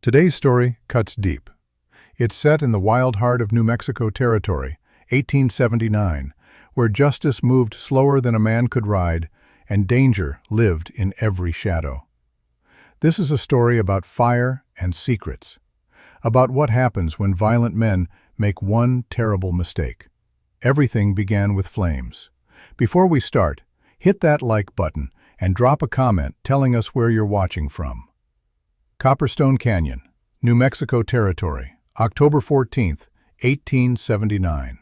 Today's story cuts deep. It's set in the wild heart of New Mexico Territory, 1879, where justice moved slower than a man could ride, and danger lived in every shadow. This is a story about fire and secrets, about what happens when violent men make one terrible mistake. Everything began with flames. Before we start, hit that like button and drop a comment telling us where you're watching from. Copperstone Canyon, New Mexico Territory, October 14, 1879.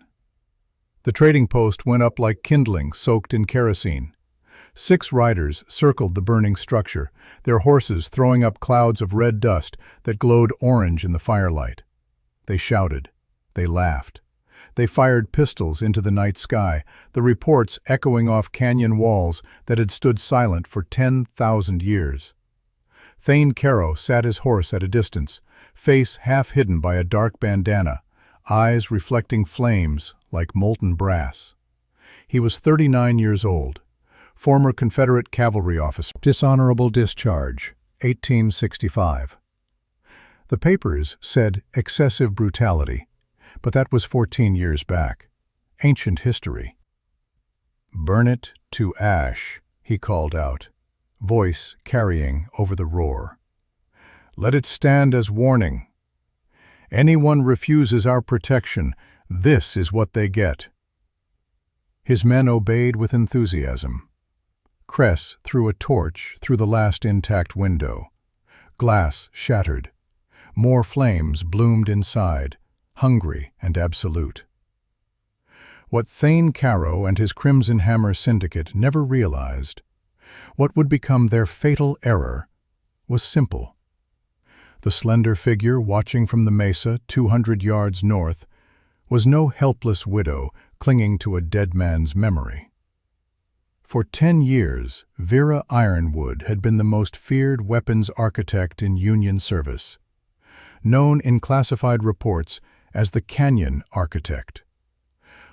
The trading post went up like kindling soaked in kerosene. 6 riders circled the burning structure, their horses throwing up clouds of red dust that glowed orange in the firelight. They shouted. They laughed. They fired pistols into the night sky, the reports echoing off canyon walls that had stood silent for 10,000 years. Thane Caro sat his horse at a distance, face half hidden by a dark bandana, eyes reflecting flames like molten brass. He was 39 years old, former Confederate cavalry officer. Dishonorable discharge, 1865. The papers said excessive brutality, but that was 14 years back. Ancient history. "Burn it to ash," he called out, voice carrying over the roar. "Let it stand as warning. Anyone refuses our protection, this is what they get." His men obeyed with enthusiasm. Kress threw a torch through the last intact window. Glass shattered. More flames bloomed inside, hungry and absolute. What Thane Caro and his Crimson Hammer Syndicate never realized, what would become their fatal error, was simple. The slender figure watching from the mesa 200 yards north was no helpless widow clinging to a dead man's memory. For 10 years, Vera Ironwood had been the most feared weapons architect in Union service, known in classified reports as the Canyon Architect,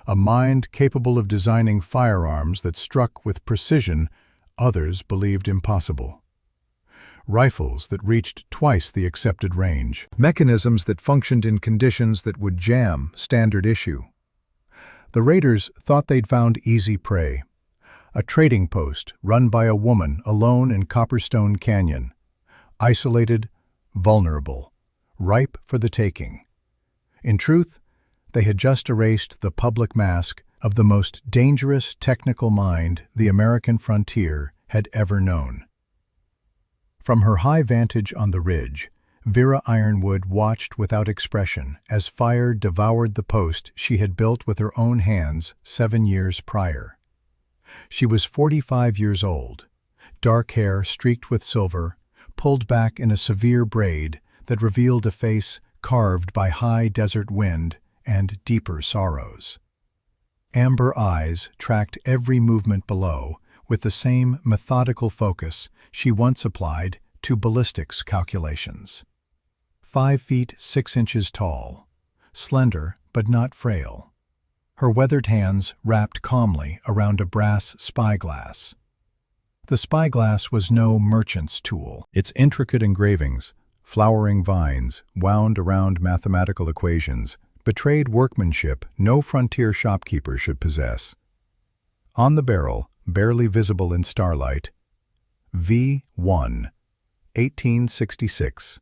a mind capable of designing firearms that struck with precision others believed impossible. Rifles that reached twice the accepted range. Mechanisms that functioned in conditions that would jam standard issue. The raiders thought they'd found easy prey. A trading post run by a woman alone in Copperstone Canyon. Isolated, vulnerable, ripe for the taking. In truth, they had just erased the public mask of the most dangerous technical mind the American frontier had ever known. From her high vantage on the ridge, Vera Ironwood watched without expression as fire devoured the post she had built with her own hands 7 years prior. She was 45 years old, dark hair streaked with silver, pulled back in a severe braid that revealed a face carved by high desert wind and deeper sorrows. Amber eyes tracked every movement below with the same methodical focus she once applied to ballistics calculations. 5 feet 6 inches tall, slender but not frail. Her weathered hands wrapped calmly around a brass spyglass. The spyglass was no merchant's tool. Its intricate engravings, flowering vines wound around mathematical equations, betrayed workmanship no frontier shopkeeper should possess. On the barrel, barely visible in starlight, V1, 1866,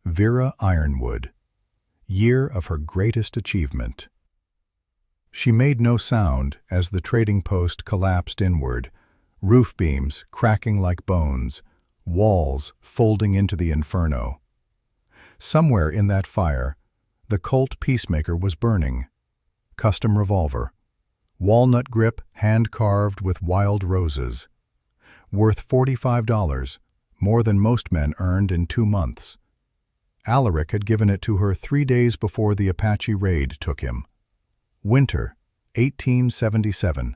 Vera Ironwood, year of her greatest achievement. She made no sound as the trading post collapsed inward, roof beams cracking like bones, walls folding into the inferno. Somewhere in that fire, the Colt Peacemaker was burning. Custom revolver. Walnut grip hand-carved with wild roses. Worth $45, more than most men earned in 2 months. Alaric had given it to her 3 days before the Apache raid took him. Winter, 1877,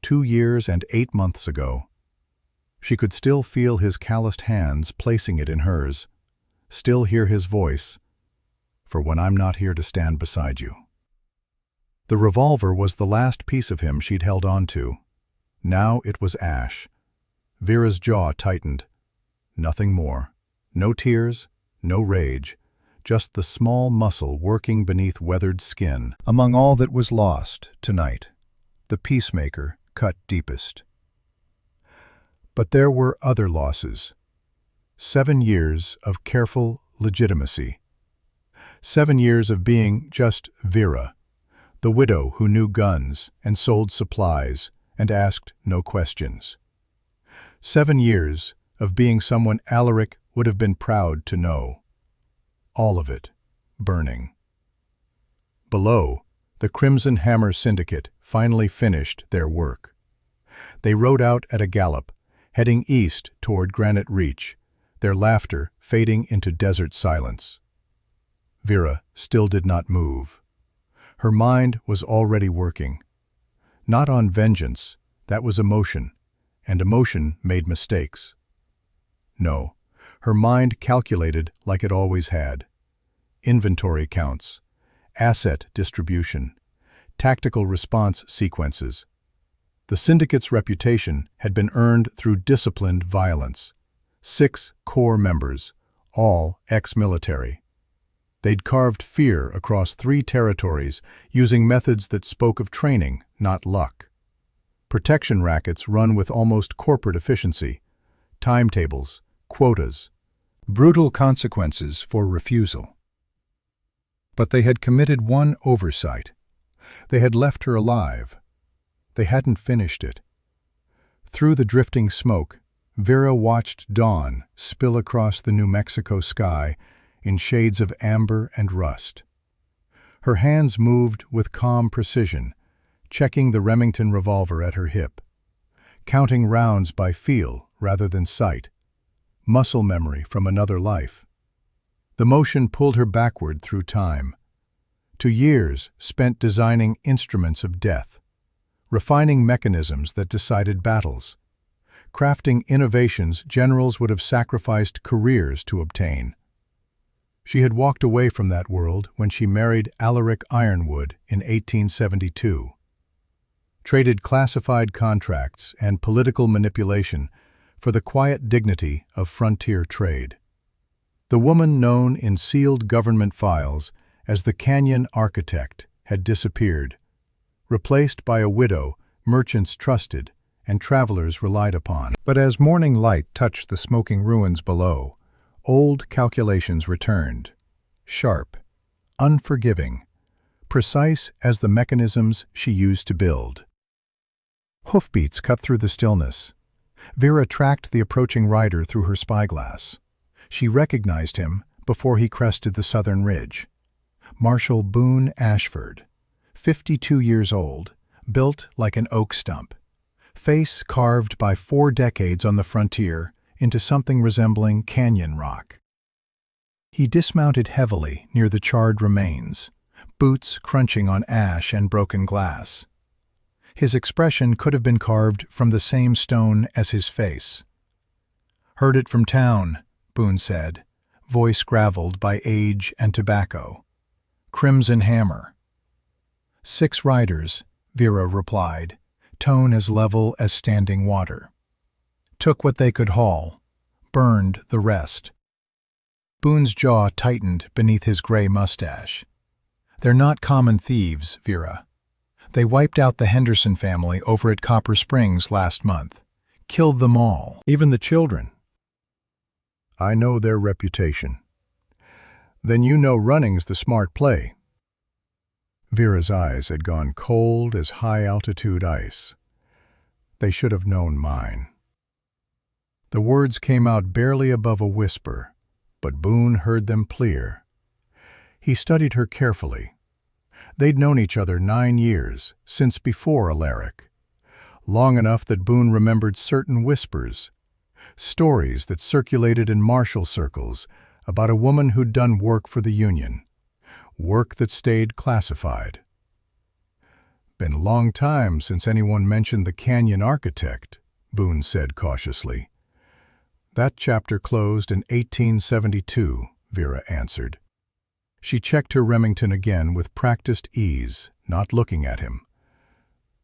2 years and 8 months ago. She could still feel his calloused hands placing it in hers, still hear his voice, "For when I'm not here to stand beside you." The revolver was the last piece of him she'd held on to. Now it was ash. Vera's jaw tightened. Nothing more. No tears, no rage, just the small muscle working beneath weathered skin. Among all that was lost tonight, the peacemaker cut deepest. But there were other losses. 7 years of careful legitimacy. 7 years of being just Vera, the widow who knew guns and sold supplies and asked no questions. 7 years of being someone Alaric would have been proud to know. All of it burning. Below, the Crimson Hammer Syndicate finally finished their work. They rode out at a gallop, heading east toward Granite Reach, their laughter fading into desert silence. Vera still did not move. Her mind was already working. Not on vengeance, that was emotion, and emotion made mistakes. No, her mind calculated like it always had. Inventory counts, asset distribution, tactical response sequences. The syndicate's reputation had been earned through disciplined violence. 6 core members, all ex-military. They'd carved fear across 3 territories using methods that spoke of training, not luck. Protection rackets run with almost corporate efficiency. Timetables, quotas, brutal consequences for refusal. But they had committed one oversight. They had left her alive. They hadn't finished it. Through the drifting smoke, Vera watched dawn spill across the New Mexico sky in shades of amber and rust. Her hands moved with calm precision, checking the Remington revolver at her hip, counting rounds by feel rather than sight, muscle memory from another life. The motion pulled her backward through time, to years spent designing instruments of death, refining mechanisms that decided battles, crafting innovations generals would have sacrificed careers to obtain. She had walked away from that world when she married Alaric Ironwood in 1872, traded classified contracts and political manipulation for the quiet dignity of frontier trade. The woman known in sealed government files as the Canyon Architect had disappeared, replaced by a widow merchants trusted and travelers relied upon. But as morning light touched the smoking ruins below, old calculations returned, sharp, unforgiving, precise as the mechanisms she used to build. Hoofbeats cut through the stillness. Vera tracked the approaching rider through her spyglass. She recognized him before he crested the southern ridge. Marshal Boone Ashford, 52 years old, built like an oak stump, face carved by 4 decades on the frontier into something resembling canyon rock. He dismounted heavily near the charred remains, boots crunching on ash and broken glass. His expression could have been carved from the same stone as his face. "Heard it from town," Boone said, voice graveled by age and tobacco. "Crimson Hammer." 6 riders, Vera replied, tone as level as standing water. Took what they could haul, burned the rest. Boone's jaw tightened beneath his gray mustache. "They're not common thieves, Vera. They wiped out the Henderson family over at Copper Springs last month. Killed them all. Even the children." "I know their reputation." "Then you know running's the smart play." Vera's eyes had gone cold as high-altitude ice. "They should have known mine." The words came out barely above a whisper, but Boone heard them clear. He studied her carefully. They'd known each other 9 years, since before Alaric. Long enough that Boone remembered certain whispers, stories that circulated in martial circles about a woman who'd done work for the Union, work that stayed classified. "Been a long time since anyone mentioned the Canyon Architect," Boone said cautiously. "That chapter closed in 1872, Vera answered. She checked her Remington again with practiced ease, not looking at him.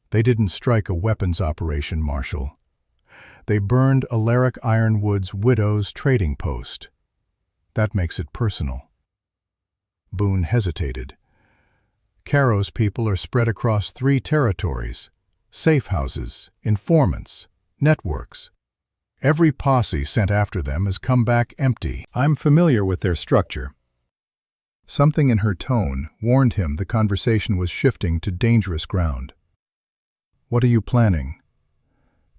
"They didn't strike a weapons operation, Marshal. They burned Alaric Ironwood's widow's trading post. That makes it personal." Boone hesitated. "Caro's people are spread across 3 territories. Safe houses, informants, networks. Every posse sent after them has come back empty. I'm familiar with their structure." Something in her tone warned him the conversation was shifting to dangerous ground. "What are you planning?"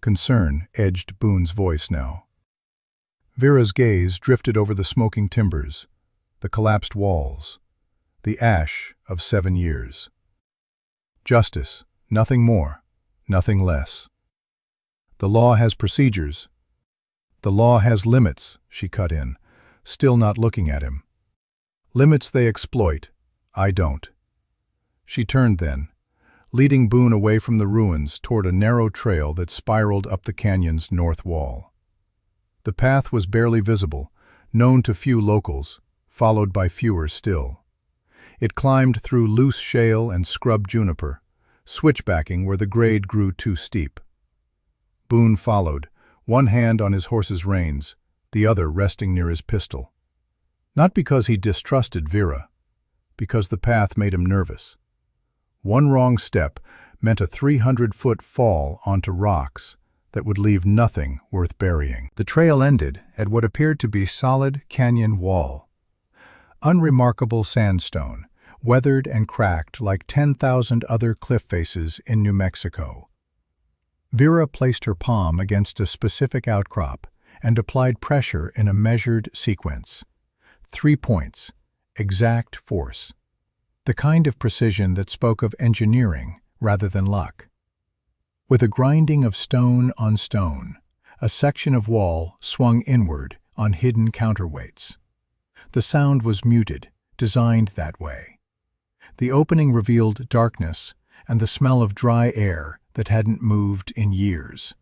Concern edged Boone's voice now. Vera's gaze drifted over the smoking timbers, the collapsed walls, the ash of 7 years. "Justice, nothing more, nothing less. The law has procedures. The law has limits," she cut in, still not looking at him. "Limits they exploit. I don't." She turned then, leading Boone away from the ruins toward a narrow trail that spiraled up the canyon's north wall. The path was barely visible, known to few locals, followed by fewer still. It climbed through loose shale and scrub juniper, switchbacking where the grade grew too steep. Boone followed, one hand on his horse's reins, the other resting near his pistol. Not because he distrusted Vera, because the path made him nervous. One wrong step meant a 300-foot fall onto rocks that would leave nothing worth burying. The trail ended at what appeared to be solid canyon wall. Unremarkable sandstone, weathered and cracked like 10,000 other cliff faces in New Mexico. Vera placed her palm against a specific outcrop and applied pressure in a measured sequence. 3 points, exact force. The kind of precision that spoke of engineering rather than luck. With a grinding of stone on stone, a section of wall swung inward on hidden counterweights. The sound was muted, designed that way. The opening revealed darkness and the smell of dry air that hadn't moved in years.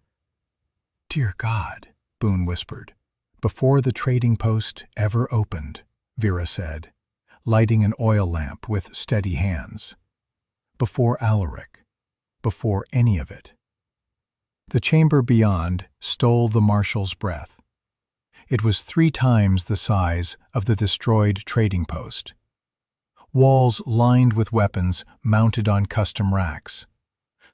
"Dear God," Boone whispered. "Before the trading post ever opened," Vera said, lighting an oil lamp with steady hands. "Before Alaric. Before any of it." The chamber beyond stole the marshal's breath. It was 3 times the size of the destroyed trading post. Walls lined with weapons mounted on custom racks.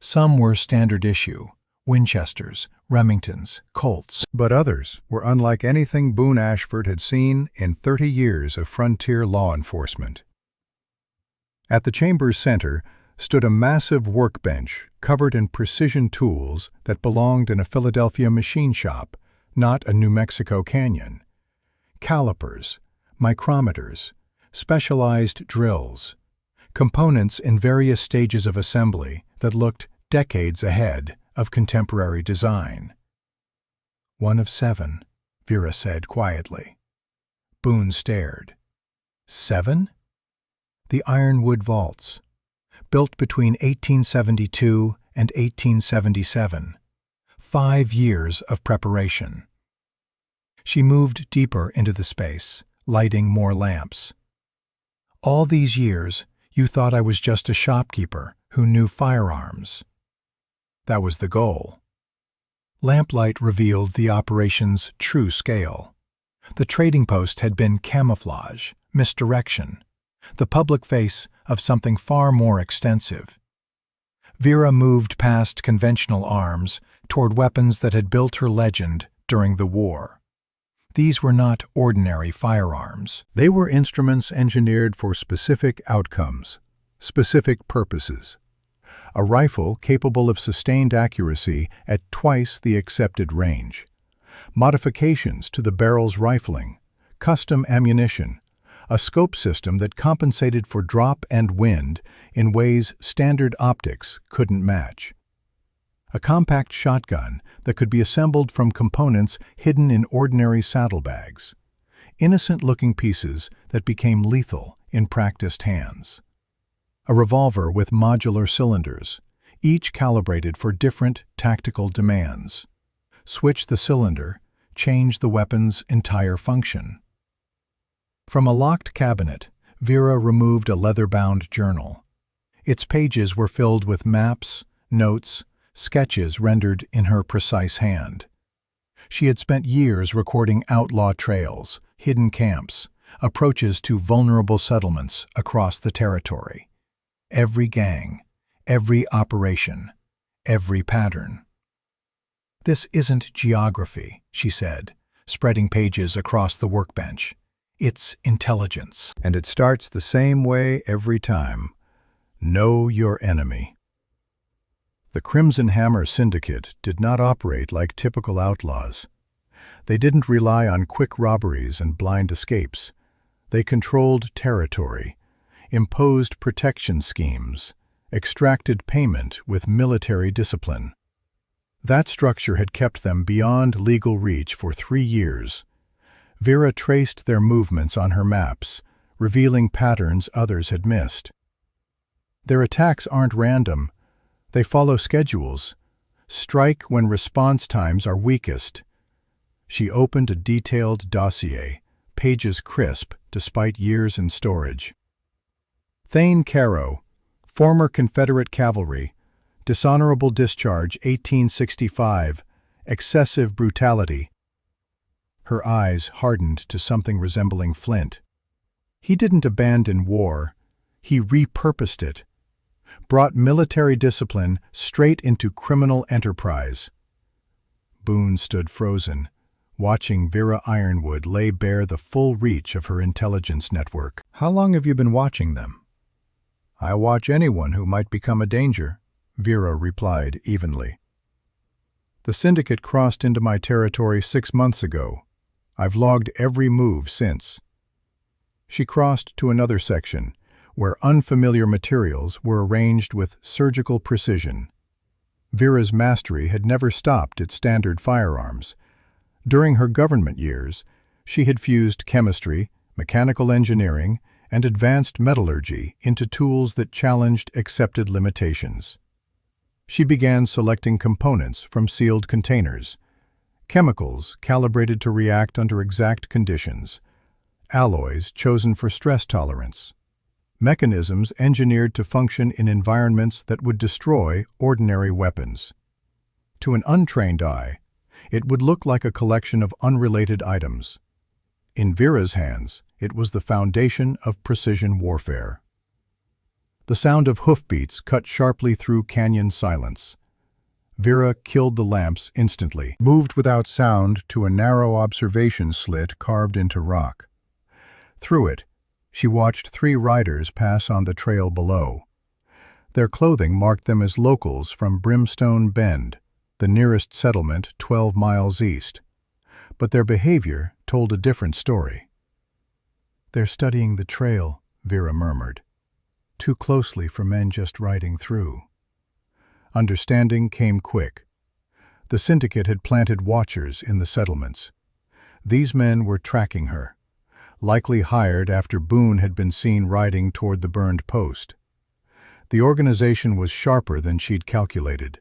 Some were standard issue, Winchesters, Remingtons, Colts. But others were unlike anything Boone Ashford had seen in 30 years of frontier law enforcement. At the chamber's center stood a massive workbench covered in precision tools that belonged in a Philadelphia machine shop, not a New Mexico canyon. Calipers, micrometers, specialized drills, components in various stages of assembly that looked decades ahead of contemporary design. "1 of 7, Vera said quietly. Boone stared. 7? The ironwood vaults, built between 1872 and 1877. 5 years of preparation. She moved deeper into the space, lighting more lamps. "All these years, you thought I was just a shopkeeper who knew firearms." That was the goal. Lamplight revealed the operation's true scale. The trading post had been camouflage, misdirection, the public face of something far more extensive. Vera moved past conventional arms toward weapons that had built her legend during the war. These were not ordinary firearms. They were instruments engineered for specific outcomes, specific purposes. A rifle capable of sustained accuracy at twice the accepted range. Modifications to the barrel's rifling, custom ammunition, a scope system that compensated for drop and wind in ways standard optics couldn't match. A compact shotgun that could be assembled from components hidden in ordinary saddlebags. Innocent-looking pieces that became lethal in practiced hands. A revolver with modular cylinders, each calibrated for different tactical demands. Switch the cylinder, change the weapon's entire function. From a locked cabinet, Vera removed a leather-bound journal. Its pages were filled with maps, notes, sketches rendered in her precise hand. She had spent years recording outlaw trails, hidden camps, approaches to vulnerable settlements across the territory. Every gang, every operation, every pattern. "This isn't geography," she said, spreading pages across the workbench. "It's intelligence. And it starts the same way every time. Know your enemy." The Crimson Hammer Syndicate did not operate like typical outlaws. They didn't rely on quick robberies and blind escapes. They controlled territory, imposed protection schemes, extracted payment with military discipline. That structure had kept them beyond legal reach for 3 years. Vera traced their movements on her maps, revealing patterns others had missed. Their attacks aren't random. They follow schedules. Strike when response times are weakest. She opened a detailed dossier, pages crisp despite years in storage. Thane Caro, former Confederate cavalry, dishonorable discharge 1865, excessive brutality. Her eyes hardened to something resembling flint. He didn't abandon war, he repurposed it, brought military discipline straight into criminal enterprise. Boone stood frozen, watching Vera Ironwood lay bare the full reach of her intelligence network. "How long have you been watching them?" "I watch anyone who might become a danger," Vera replied evenly. "The syndicate crossed into my territory 6 months ago. I've logged every move since." She crossed to another section, where unfamiliar materials were arranged with surgical precision. Vera's mastery had never stopped at standard firearms. During her government years, she had fused chemistry, mechanical engineering, and advanced metallurgy into tools that challenged accepted limitations. She began selecting components from sealed containers, chemicals calibrated to react under exact conditions, alloys chosen for stress tolerance, mechanisms engineered to function in environments that would destroy ordinary weapons. To an untrained eye, it would look like a collection of unrelated items. In Vera's hands, it was the foundation of precision warfare. The sound of hoofbeats cut sharply through canyon silence. Vera killed the lamps instantly, moved without sound to a narrow observation slit carved into rock. Through it, she watched 3 riders pass on the trail below. Their clothing marked them as locals from Brimstone Bend, the nearest settlement 12 miles east. But their behavior told a different story. "They're studying the trail," Vera murmured. "Too closely for men just riding through." Understanding came quick. The syndicate had planted watchers in the settlements. These men were tracking her, likely hired after Boone had been seen riding toward the burned post. The organization was sharper than she'd calculated.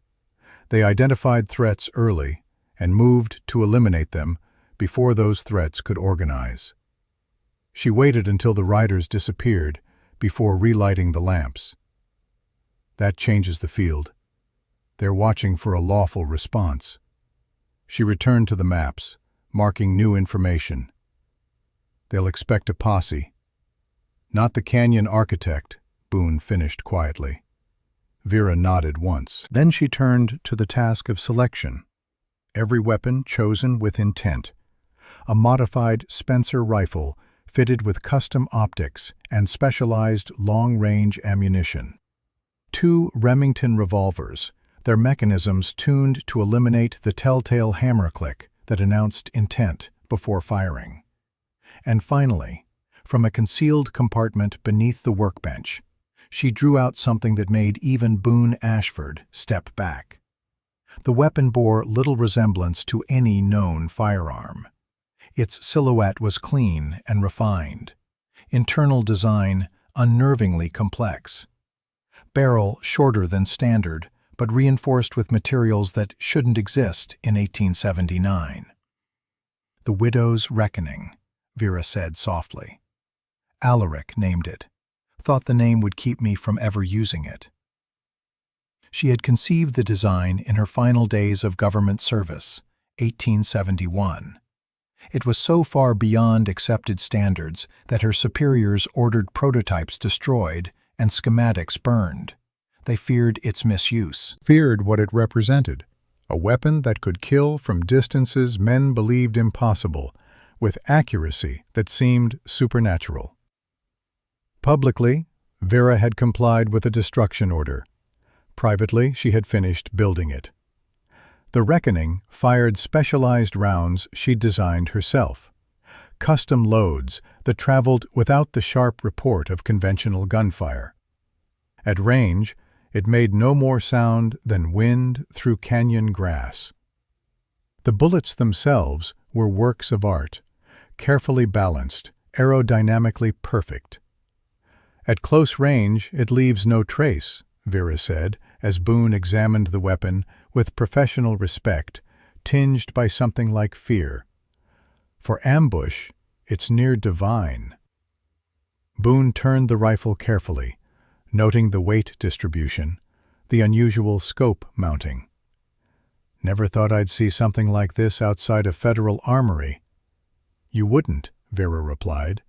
They identified threats early and moved to eliminate them before those threats could organize. She waited until the riders disappeared before relighting the lamps. "That changes the field. They're watching for a lawful response." She returned to the maps, marking new information. "They'll expect a posse." "Not the canyon architect," Boone finished quietly. Vera nodded once. Then she turned to the task of selection. Every weapon chosen with intent. A modified Spencer rifle fitted with custom optics and specialized long-range ammunition. 2 Remington revolvers, their mechanisms tuned to eliminate the telltale hammer click that announced intent before firing. And finally, from a concealed compartment beneath the workbench, she drew out something that made even Boone Ashford step back. The weapon bore little resemblance to any known firearm. Its silhouette was clean and refined. Internal design unnervingly complex. Barrel shorter than standard, but reinforced with materials that shouldn't exist in 1879. "The Widow's Reckoning," Vera said softly. "Alaric named it. Thought the name would keep me from ever using it." She had conceived the design in her final days of government service, 1871. It was so far beyond accepted standards that her superiors ordered prototypes destroyed and schematics burned. They feared its misuse. Feared what it represented, a weapon that could kill from distances men believed impossible, with accuracy that seemed supernatural. Publicly, Vera had complied with a destruction order. Privately, she had finished building it. The Reckoning fired specialized rounds she'd designed herself, custom loads that traveled without the sharp report of conventional gunfire. At range, it made no more sound than wind through canyon grass. The bullets themselves were works of art, carefully balanced, aerodynamically perfect. At close range, it leaves no trace, Vera said, as Boone examined the weapon with professional respect, tinged by something like fear. For ambush, it's near divine. Boone turned the rifle carefully, noting the weight distribution, the unusual scope mounting. "Never thought I'd see something like this outside a federal armory." "You wouldn't," Vera replied.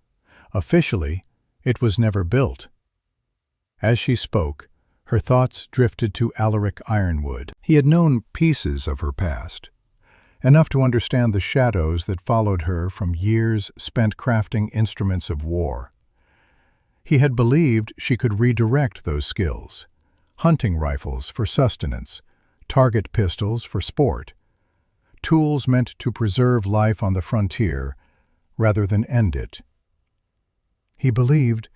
"Officially, it was never built." As she spoke, her thoughts drifted to Alaric Ironwood. He had known pieces of her past, enough to understand the shadows that followed her from years spent crafting instruments of war. He had believed she could redirect those skills, hunting rifles for sustenance, target pistols for sport, tools meant to preserve life on the frontier rather than end it. He believed,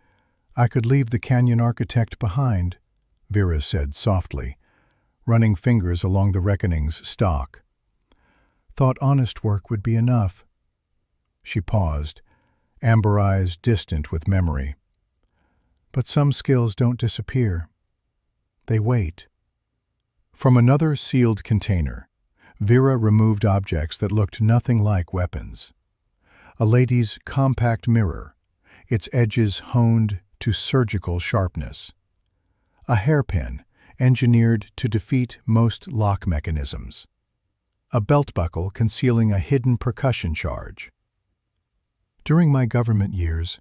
"I could leave the canyon architect behind," Vera said softly, running fingers along the Reckoning's stock. "Thought honest work would be enough." She paused, amber eyes distant with memory. "But some skills don't disappear. They wait." From another sealed container, Vera removed objects that looked nothing like weapons. A lady's compact mirror, its edges honed to surgical sharpness. A hairpin, engineered to defeat most lock mechanisms. A belt buckle concealing a hidden percussion charge. "During my government years,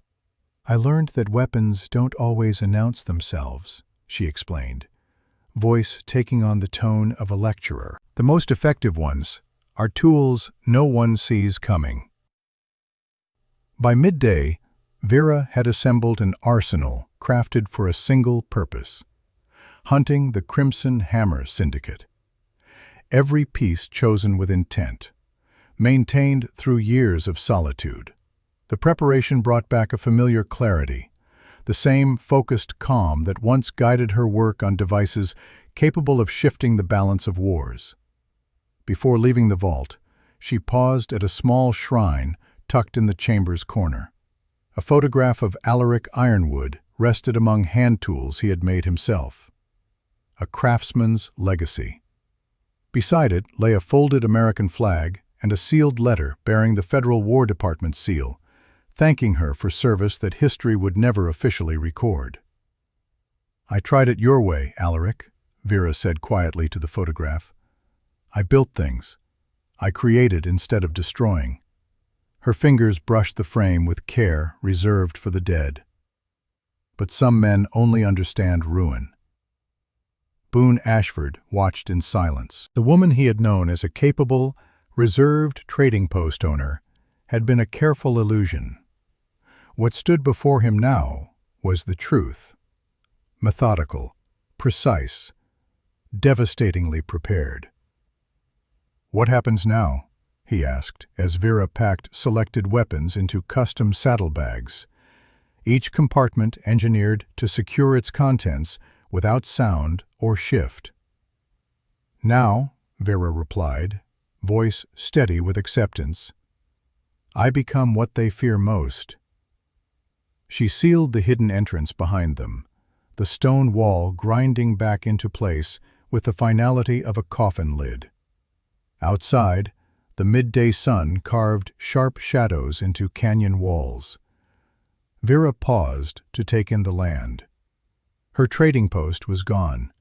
I learned that weapons don't always announce themselves," she explained, voice taking on the tone of a lecturer. "The most effective ones are tools no one sees coming." By midday, Vera had assembled an arsenal crafted for a single purpose: hunting the Crimson Hammer Syndicate. Every piece chosen with intent, maintained through years of solitude. The preparation brought back a familiar clarity, the same focused calm that once guided her work on devices capable of shifting the balance of wars. Before leaving the vault, she paused at a small shrine tucked in the chamber's corner. A photograph of Alaric Ironwood rested among hand tools he had made himself. A craftsman's legacy. Beside it lay a folded American flag and a sealed letter bearing the Federal War Department's seal, thanking her for service that history would never officially record. "I tried it your way, Alaric," Vera said quietly to the photograph. "I built things. I created instead of destroying." Her fingers brushed the frame with care reserved for the dead. But some men only understand ruin. Boone Ashford watched in silence. The woman he had known as a capable, reserved trading post owner had been a careful illusion. What stood before him now was the truth. Methodical, precise, devastatingly prepared. "What happens now?" he asked, as Vera packed selected weapons into custom saddlebags, each compartment engineered to secure its contents without sound or shift. "Now," Vera replied, voice steady with acceptance, "I become what they fear most." She sealed the hidden entrance behind them, the stone wall grinding back into place with the finality of a coffin lid. Outside, the midday sun carved sharp shadows into canyon walls. Vera paused to take in the land. Her trading post was gone,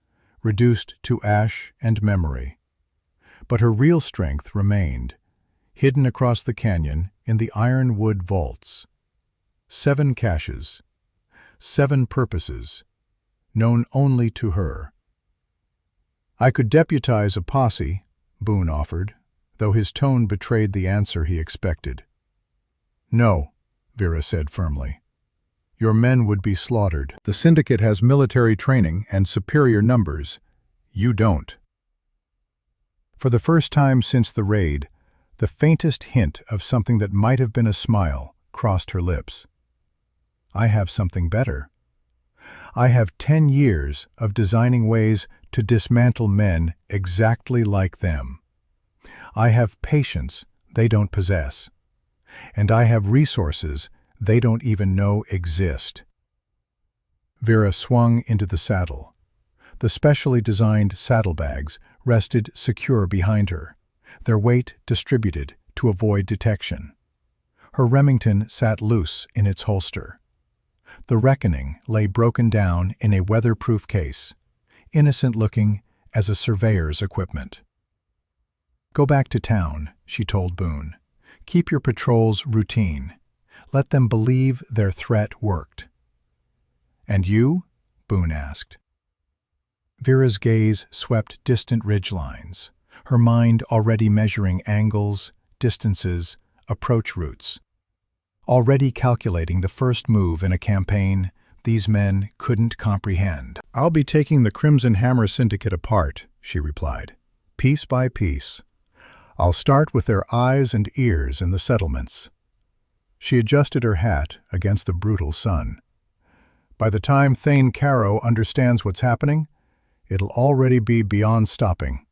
reduced to ash and memory. But her real strength remained, hidden across the canyon in the ironwood vaults. 7 caches, 7 purposes, known only to her. "I could deputize a posse," Boone offered, though his tone betrayed the answer he expected. "No," Vera said firmly. "Your men would be slaughtered. The syndicate has military training and superior numbers. You don't." For the first time since the raid, the faintest hint of something that might have been a smile crossed her lips. "I have something better. I have 10 years of designing ways to dismantle men exactly like them. I have patience they don't possess. And I have resources they don't even know exist." Vera swung into the saddle. The specially designed saddlebags rested secure behind her, their weight distributed to avoid detection. Her Remington sat loose in its holster. The Reckoning lay broken down in a weatherproof case, innocent-looking as a surveyor's equipment. "Go back to town," she told Boone. "Keep your patrols routine. Let them believe their threat worked." "And you?" Boone asked. Vera's gaze swept distant ridgelines, her mind already measuring angles, distances, approach routes. Already calculating the first move in a campaign these men couldn't comprehend. "I'll be taking the Crimson Hammer Syndicate apart," she replied, "piece by piece. I'll start with their eyes and ears in the settlements." She adjusted her hat against the brutal sun. "By the time Thane Caro understands what's happening, it'll already be beyond stopping."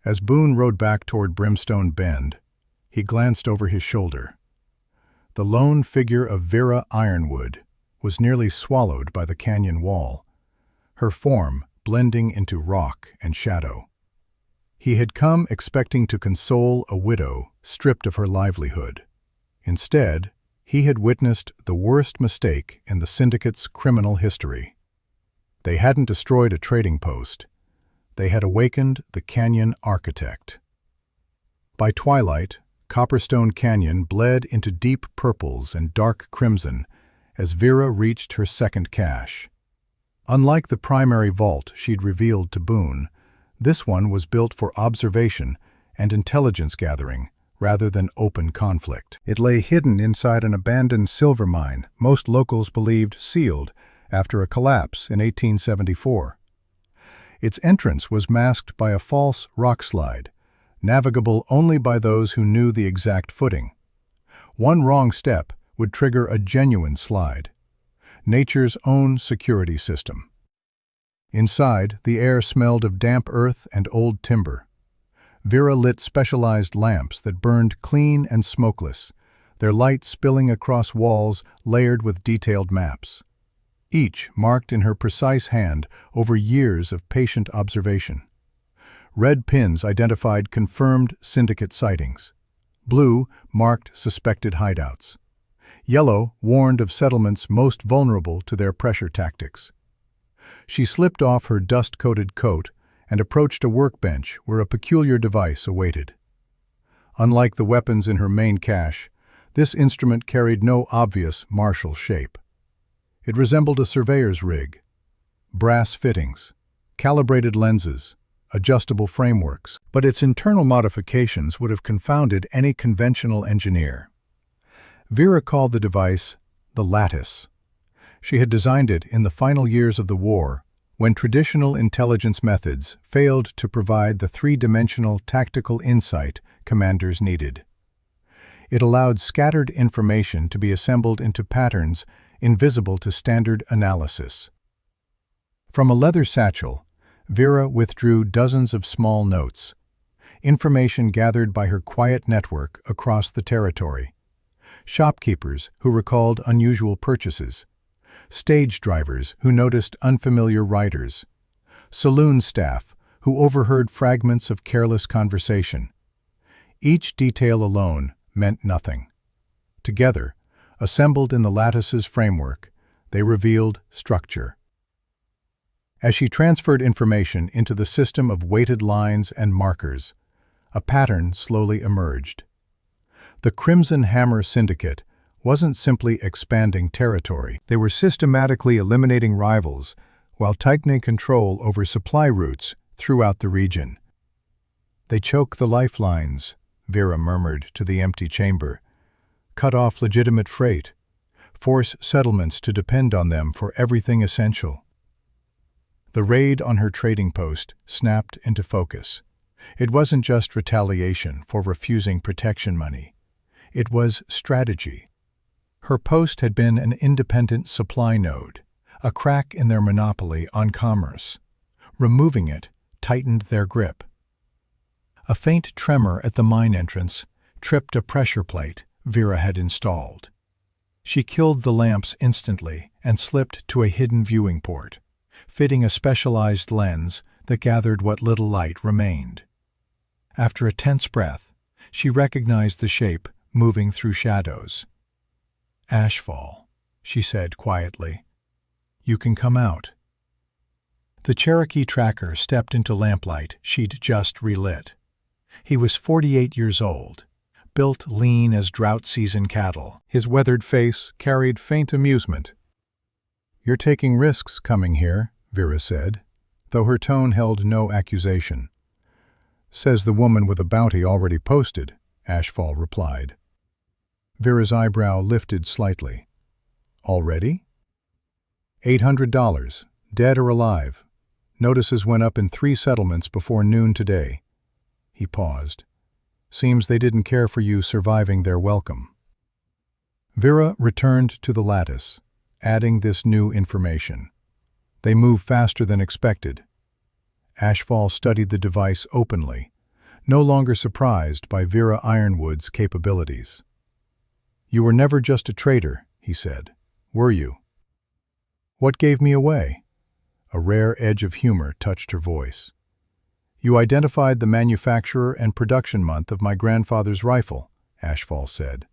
As Boone rode back toward Brimstone Bend, he glanced over his shoulder. The lone figure of Vera Ironwood was nearly swallowed by the canyon wall, her form blending into rock and shadow. He had come expecting to console a widow stripped of her livelihood. Instead, he had witnessed the worst mistake in the syndicate's criminal history. They hadn't destroyed a trading post. They had awakened the canyon architect. By twilight, Copperstone Canyon bled into deep purples and dark crimson as Vera reached her second cache. Unlike the primary vault she'd revealed to Boone, this one was built for observation and intelligence gathering rather than open conflict. It lay hidden inside an abandoned silver mine most locals believed sealed after a collapse in 1874. Its entrance was masked by a false rock slide, navigable only by those who knew the exact footing. One wrong step would trigger a genuine slide. Nature's own security system. Inside, the air smelled of damp earth and old timber. Vera lit specialized lamps that burned clean and smokeless, their light spilling across walls layered with detailed maps. Each marked in her precise hand over years of patient observation. Red pins identified confirmed syndicate sightings. Blue marked suspected hideouts. Yellow warned of settlements most vulnerable to their pressure tactics. She slipped off her dust-coated coat and approached a workbench where a peculiar device awaited. Unlike the weapons in her main cache, this instrument carried no obvious martial shape. It resembled a surveyor's rig. Brass fittings, calibrated lenses, adjustable frameworks, but its internal modifications would have confounded any conventional engineer. Vera called the device the Lattice. She had designed it in the final years of the war, when traditional intelligence methods failed to provide the three-dimensional tactical insight commanders needed. It allowed scattered information to be assembled into patterns invisible to standard analysis. From a leather satchel, Vera withdrew dozens of small notes, information gathered by her quiet network across the territory. Shopkeepers who recalled unusual purchases, stage drivers who noticed unfamiliar riders, saloon staff who overheard fragments of careless conversation. Each detail alone meant nothing. Together, assembled in the Lattice's framework, they revealed structure. As she transferred information into the system of weighted lines and markers, a pattern slowly emerged. The Crimson Hammer Syndicate wasn't simply expanding territory. They were systematically eliminating rivals while tightening control over supply routes throughout the region. "They choke the lifelines," Vera murmured to the empty chamber. "Cut off legitimate freight. Force settlements to depend on them for everything essential." The raid on her trading post snapped into focus. It wasn't just retaliation for refusing protection money. It was strategy. Her post had been an independent supply node, a crack in their monopoly on commerce. Removing it tightened their grip. A faint tremor at the mine entrance tripped a pressure plate Vera had installed. She killed the lamps instantly and slipped to a hidden viewing port, fitting a specialized lens that gathered what little light remained. After a tense breath, she recognized the shape moving through shadows. "Ashfall," she said quietly. "You can come out." The Cherokee tracker stepped into lamplight she'd just relit. He was 48 years old, built lean as drought-season cattle. His weathered face carried faint amusement. "You're taking risks coming here," Vera said, though her tone held no accusation. "Says the woman with a bounty already posted," Ashfall replied. Vera's eyebrow lifted slightly. "Already?" $800, dead or alive. Notices went up in 3 settlements before noon today." He paused. "Seems they didn't care for you surviving their welcome." Vera returned to the lattice, adding this new information. "They move faster than expected." Ashfall studied the device openly, no longer surprised by Vera Ironwood's capabilities. "You were never just a trader," he said, "were you?" "What gave me away?" A rare edge of humor touched her voice. "You identified the manufacturer and production month of my grandfather's rifle," Ashfall said.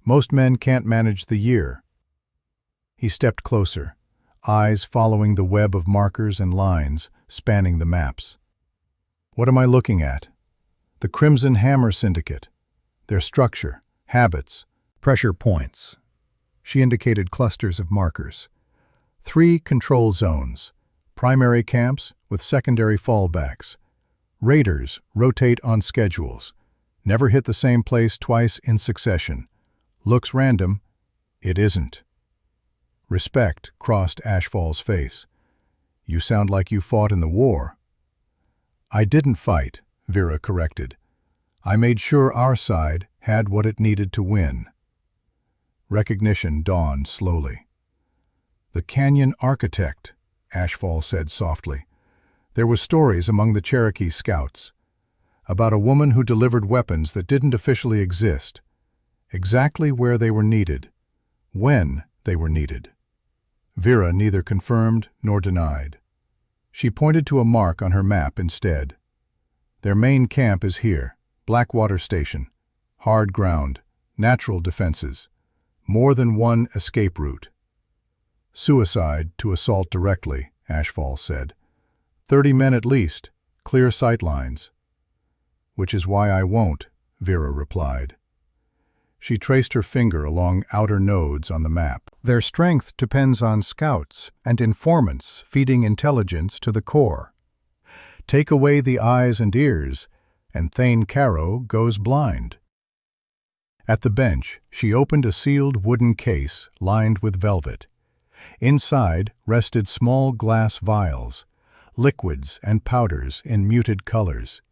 "Most men can't manage the year." He stepped closer, eyes following the web of markers and lines spanning the maps. "What am I looking at?" "The Crimson Hammer Syndicate. Their structure, habits, pressure points." She indicated clusters of markers. 3 control zones, primary camps with secondary fallbacks. Raiders rotate on schedules, never hit the same place twice in succession. Looks random, it isn't. Respect crossed Ashfall's face. "You sound like you fought in the war." "I didn't fight," Vera corrected. "I made sure our side had what it needed to win." Recognition dawned slowly. "The Canyon Architect," Ashfall said softly. "There were stories among the Cherokee scouts about a woman who delivered weapons that didn't officially exist, exactly where they were needed, when they were needed." Vera neither confirmed nor denied. She pointed to a mark on her map instead. "Their main camp is here, Blackwater Station. Hard ground, natural defenses, more than one escape route." "Suicide to assault directly," Ashfall said. 30 men at least, clear sight lines." "Which is why I won't," Vera replied. She traced her finger along outer nodes on the map. "Their strength depends on scouts and informants feeding intelligence to the core. Take away the eyes and ears, and Thane Caro goes blind." At the bench, she opened a sealed wooden case lined with velvet. Inside rested small glass vials, liquids and powders in muted colors,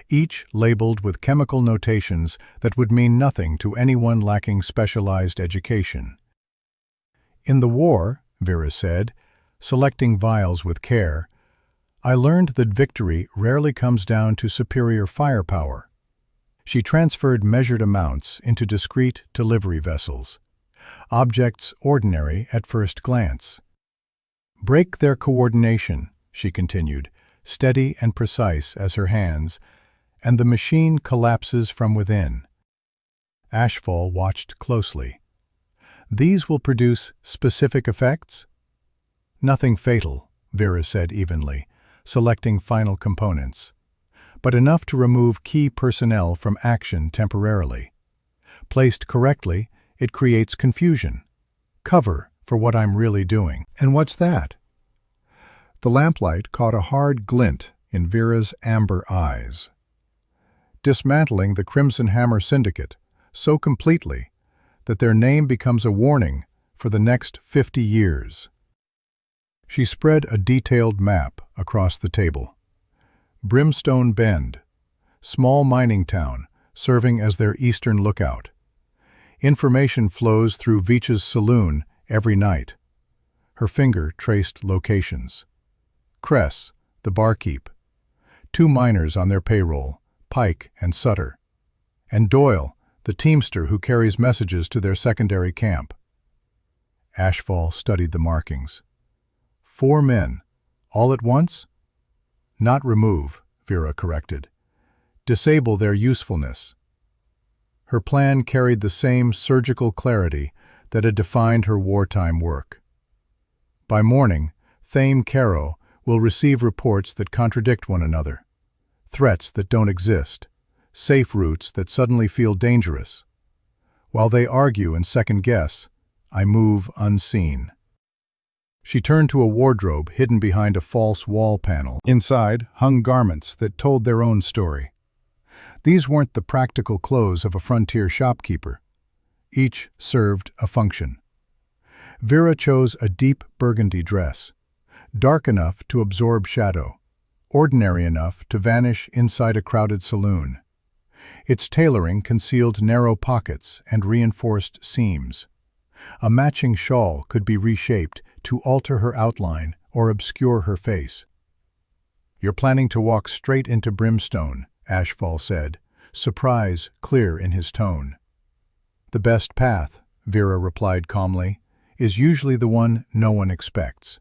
each labeled with chemical notations that would mean nothing to anyone lacking specialized education. "In the war," Vera said, selecting vials with care, "I learned that victory rarely comes down to superior firepower." She transferred measured amounts into discrete delivery vessels, objects ordinary at first glance. "Break their coordination," she continued, steady and precise as her hands, "and the machine collapses from within." Ashfall watched closely. "These will produce specific effects?" "Nothing fatal," Vera said evenly, selecting final components, "but enough to remove key personnel from action temporarily. Placed correctly, it creates confusion. Cover for what I'm really doing. And what's that? The lamplight caught a hard glint in Vera's amber eyes. Dismantling the Crimson Hammer Syndicate so completely that their name becomes a warning for the next 50 years. She spread a detailed map across the table. Brimstone Bend, small mining town serving as their eastern lookout. Information flows through Veach's saloon every night. Her finger traced locations. Cress, the barkeep. 2 miners on their payroll, Pike and Sutter. And Doyle, the teamster who carries messages to their secondary camp. Ashfall studied the markings. 4 men, all at once? Not remove, Vera corrected. Disable their usefulness. Her plan carried the same surgical clarity that had defined her wartime work. By morning, Thame Caro will receive reports that contradict one another. Threats that don't exist. Safe routes that suddenly feel dangerous. While they argue and second-guess, I move unseen. She turned to a wardrobe hidden behind a false wall panel. Inside hung garments that told their own story. These weren't the practical clothes of a frontier shopkeeper. Each served a function. Vera chose a deep burgundy dress, dark enough to absorb shadow, ordinary enough to vanish inside a crowded saloon. Its tailoring concealed narrow pockets and reinforced seams. A matching shawl could be reshaped to alter her outline or obscure her face. "You're planning to walk straight into Brimstone," Ashfall said, surprise clear in his tone. "The best path," Vera replied calmly, "is usually the one no one expects."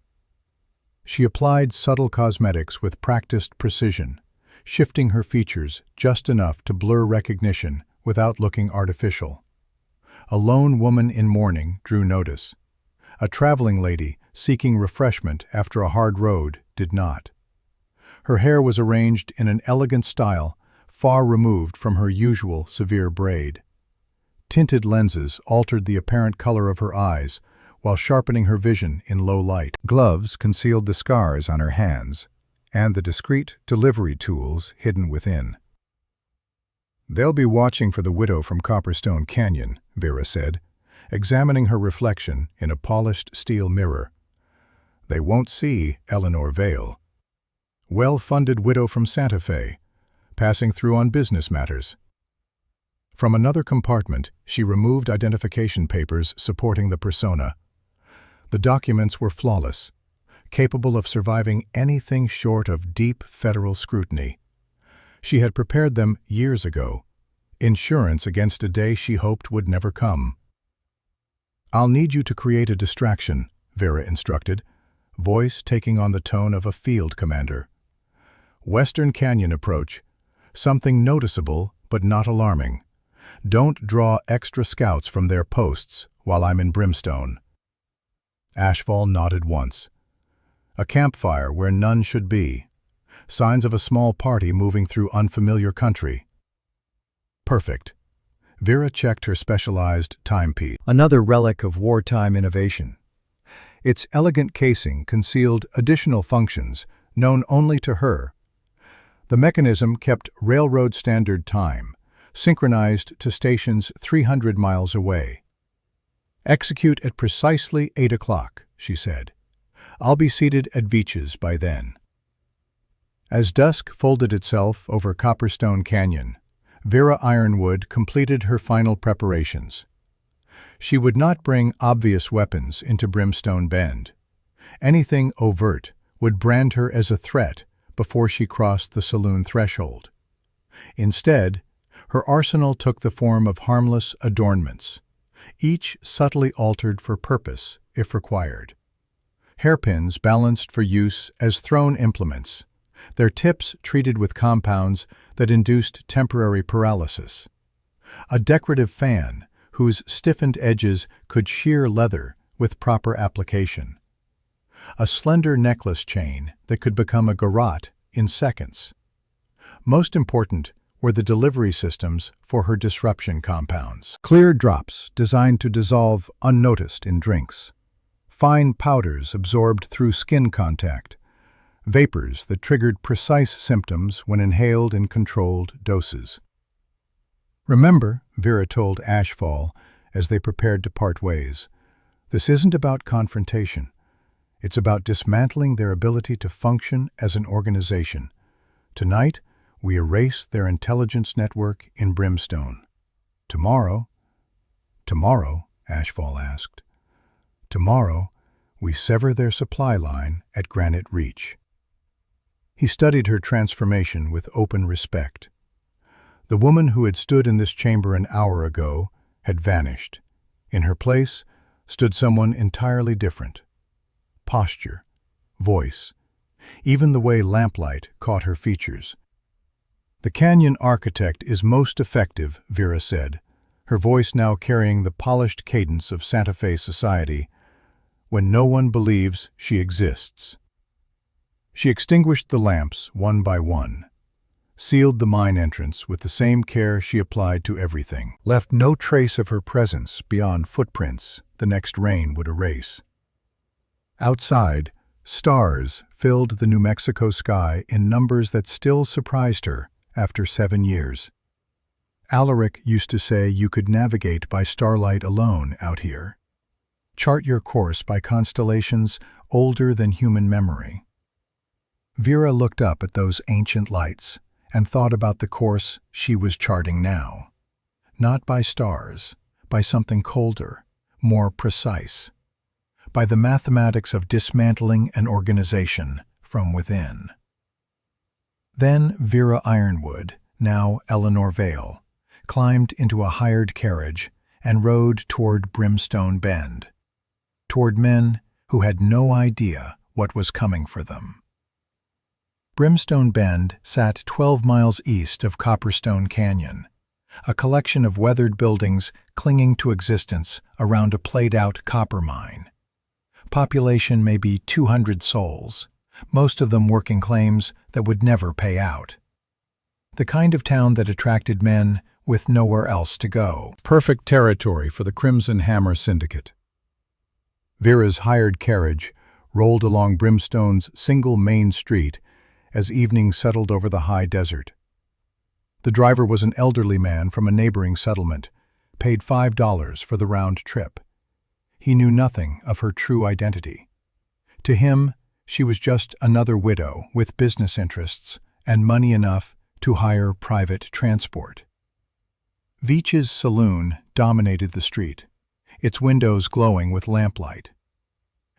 She applied subtle cosmetics with practiced precision, shifting her features just enough to blur recognition without looking artificial. A lone woman in mourning drew notice. A traveling lady seeking refreshment after a hard road did not. Her hair was arranged in an elegant style, far removed from her usual severe braid. Tinted lenses altered the apparent color of her eyes, while sharpening her vision in low light. Gloves concealed the scars on her hands, and the discreet delivery tools hidden within. "They'll be watching for the widow from Copperstone Canyon," Vera said, examining her reflection in a polished steel mirror. "They won't see Eleanor Vale. Well-funded widow from Santa Fe, passing through on business matters." From another compartment, she removed identification papers supporting the persona. The documents were flawless, capable of surviving anything short of deep federal scrutiny. She had prepared them years ago, insurance against a day she hoped would never come. "I'll need you to create a distraction," Vera instructed, voice taking on the tone of a field commander. "Western Canyon approach, something noticeable but not alarming. Don't draw extra scouts from their posts while I'm in Brimstone." Ashfall nodded once. A campfire where none should be. Signs of a small party moving through unfamiliar country. Perfect. Vera checked her specialized timepiece. Another relic of wartime innovation. Its elegant casing concealed additional functions known only to her. The mechanism kept railroad standard time, synchronized to stations 300 miles away. "Execute at precisely 8 o'clock, she said. "I'll be seated at Veach's by then." As dusk folded itself over Copperstone Canyon, Vera Ironwood completed her final preparations. She would not bring obvious weapons into Brimstone Bend. Anything overt would brand her as a threat before she crossed the saloon threshold. Instead, her arsenal took the form of harmless adornments, each subtly altered for purpose if required. Hairpins balanced for use as thrown implements, their tips treated with compounds that induced temporary paralysis. A decorative fan whose stiffened edges could shear leather with proper application. A slender necklace chain that could become a garrote in seconds. Most important were the delivery systems for her disruption compounds. Clear drops designed to dissolve unnoticed in drinks. Fine powders absorbed through skin contact. Vapors that triggered precise symptoms when inhaled in controlled doses. "Remember," Vera told Ashfall as they prepared to part ways, "this isn't about confrontation. It's about dismantling their ability to function as an organization. Tonight, we erase their intelligence network in Brimstone. Tomorrow," Ashfall asked. "Tomorrow, we sever their supply line at Granite Reach." He studied her transformation with open respect. The woman who had stood in this chamber an hour ago had vanished. In her place stood someone entirely different. Posture, voice, even the way lamplight caught her features. "The Canyon architect is most effective," Vera said, her voice now carrying the polished cadence of Santa Fe society, "when no one believes she exists." She extinguished the lamps one by one, sealed the mine entrance with the same care she applied to everything, left no trace of her presence beyond footprints the next rain would erase. Outside, stars filled the New Mexico sky in numbers that still surprised her after 7 years. Alaric used to say you could navigate by starlight alone out here. Chart your course by constellations older than human memory. Vera looked up at those ancient lights and thought about the course she was charting now. Not by stars, by something colder, more precise. By the mathematics of dismantling an organization from within. Then Vera Ironwood, now Eleanor Vale, climbed into a hired carriage and rode toward Brimstone Bend, toward men who had no idea what was coming for them. Brimstone Bend sat 12 miles east of Copperstone Canyon, a collection of weathered buildings clinging to existence around a played-out copper mine. Population maybe 200 souls, most of them working claims that would never pay out. The kind of town that attracted men with nowhere else to go. Perfect territory for the Crimson Hammer Syndicate. Vera's hired carriage rolled along Brimstone's single main street as evening settled over the high desert. The driver was an elderly man from a neighboring settlement, paid $5 for the round trip. He knew nothing of her true identity. To him, she was just another widow with business interests and money enough to hire private transport. Veach's saloon dominated the street, its windows glowing with lamplight.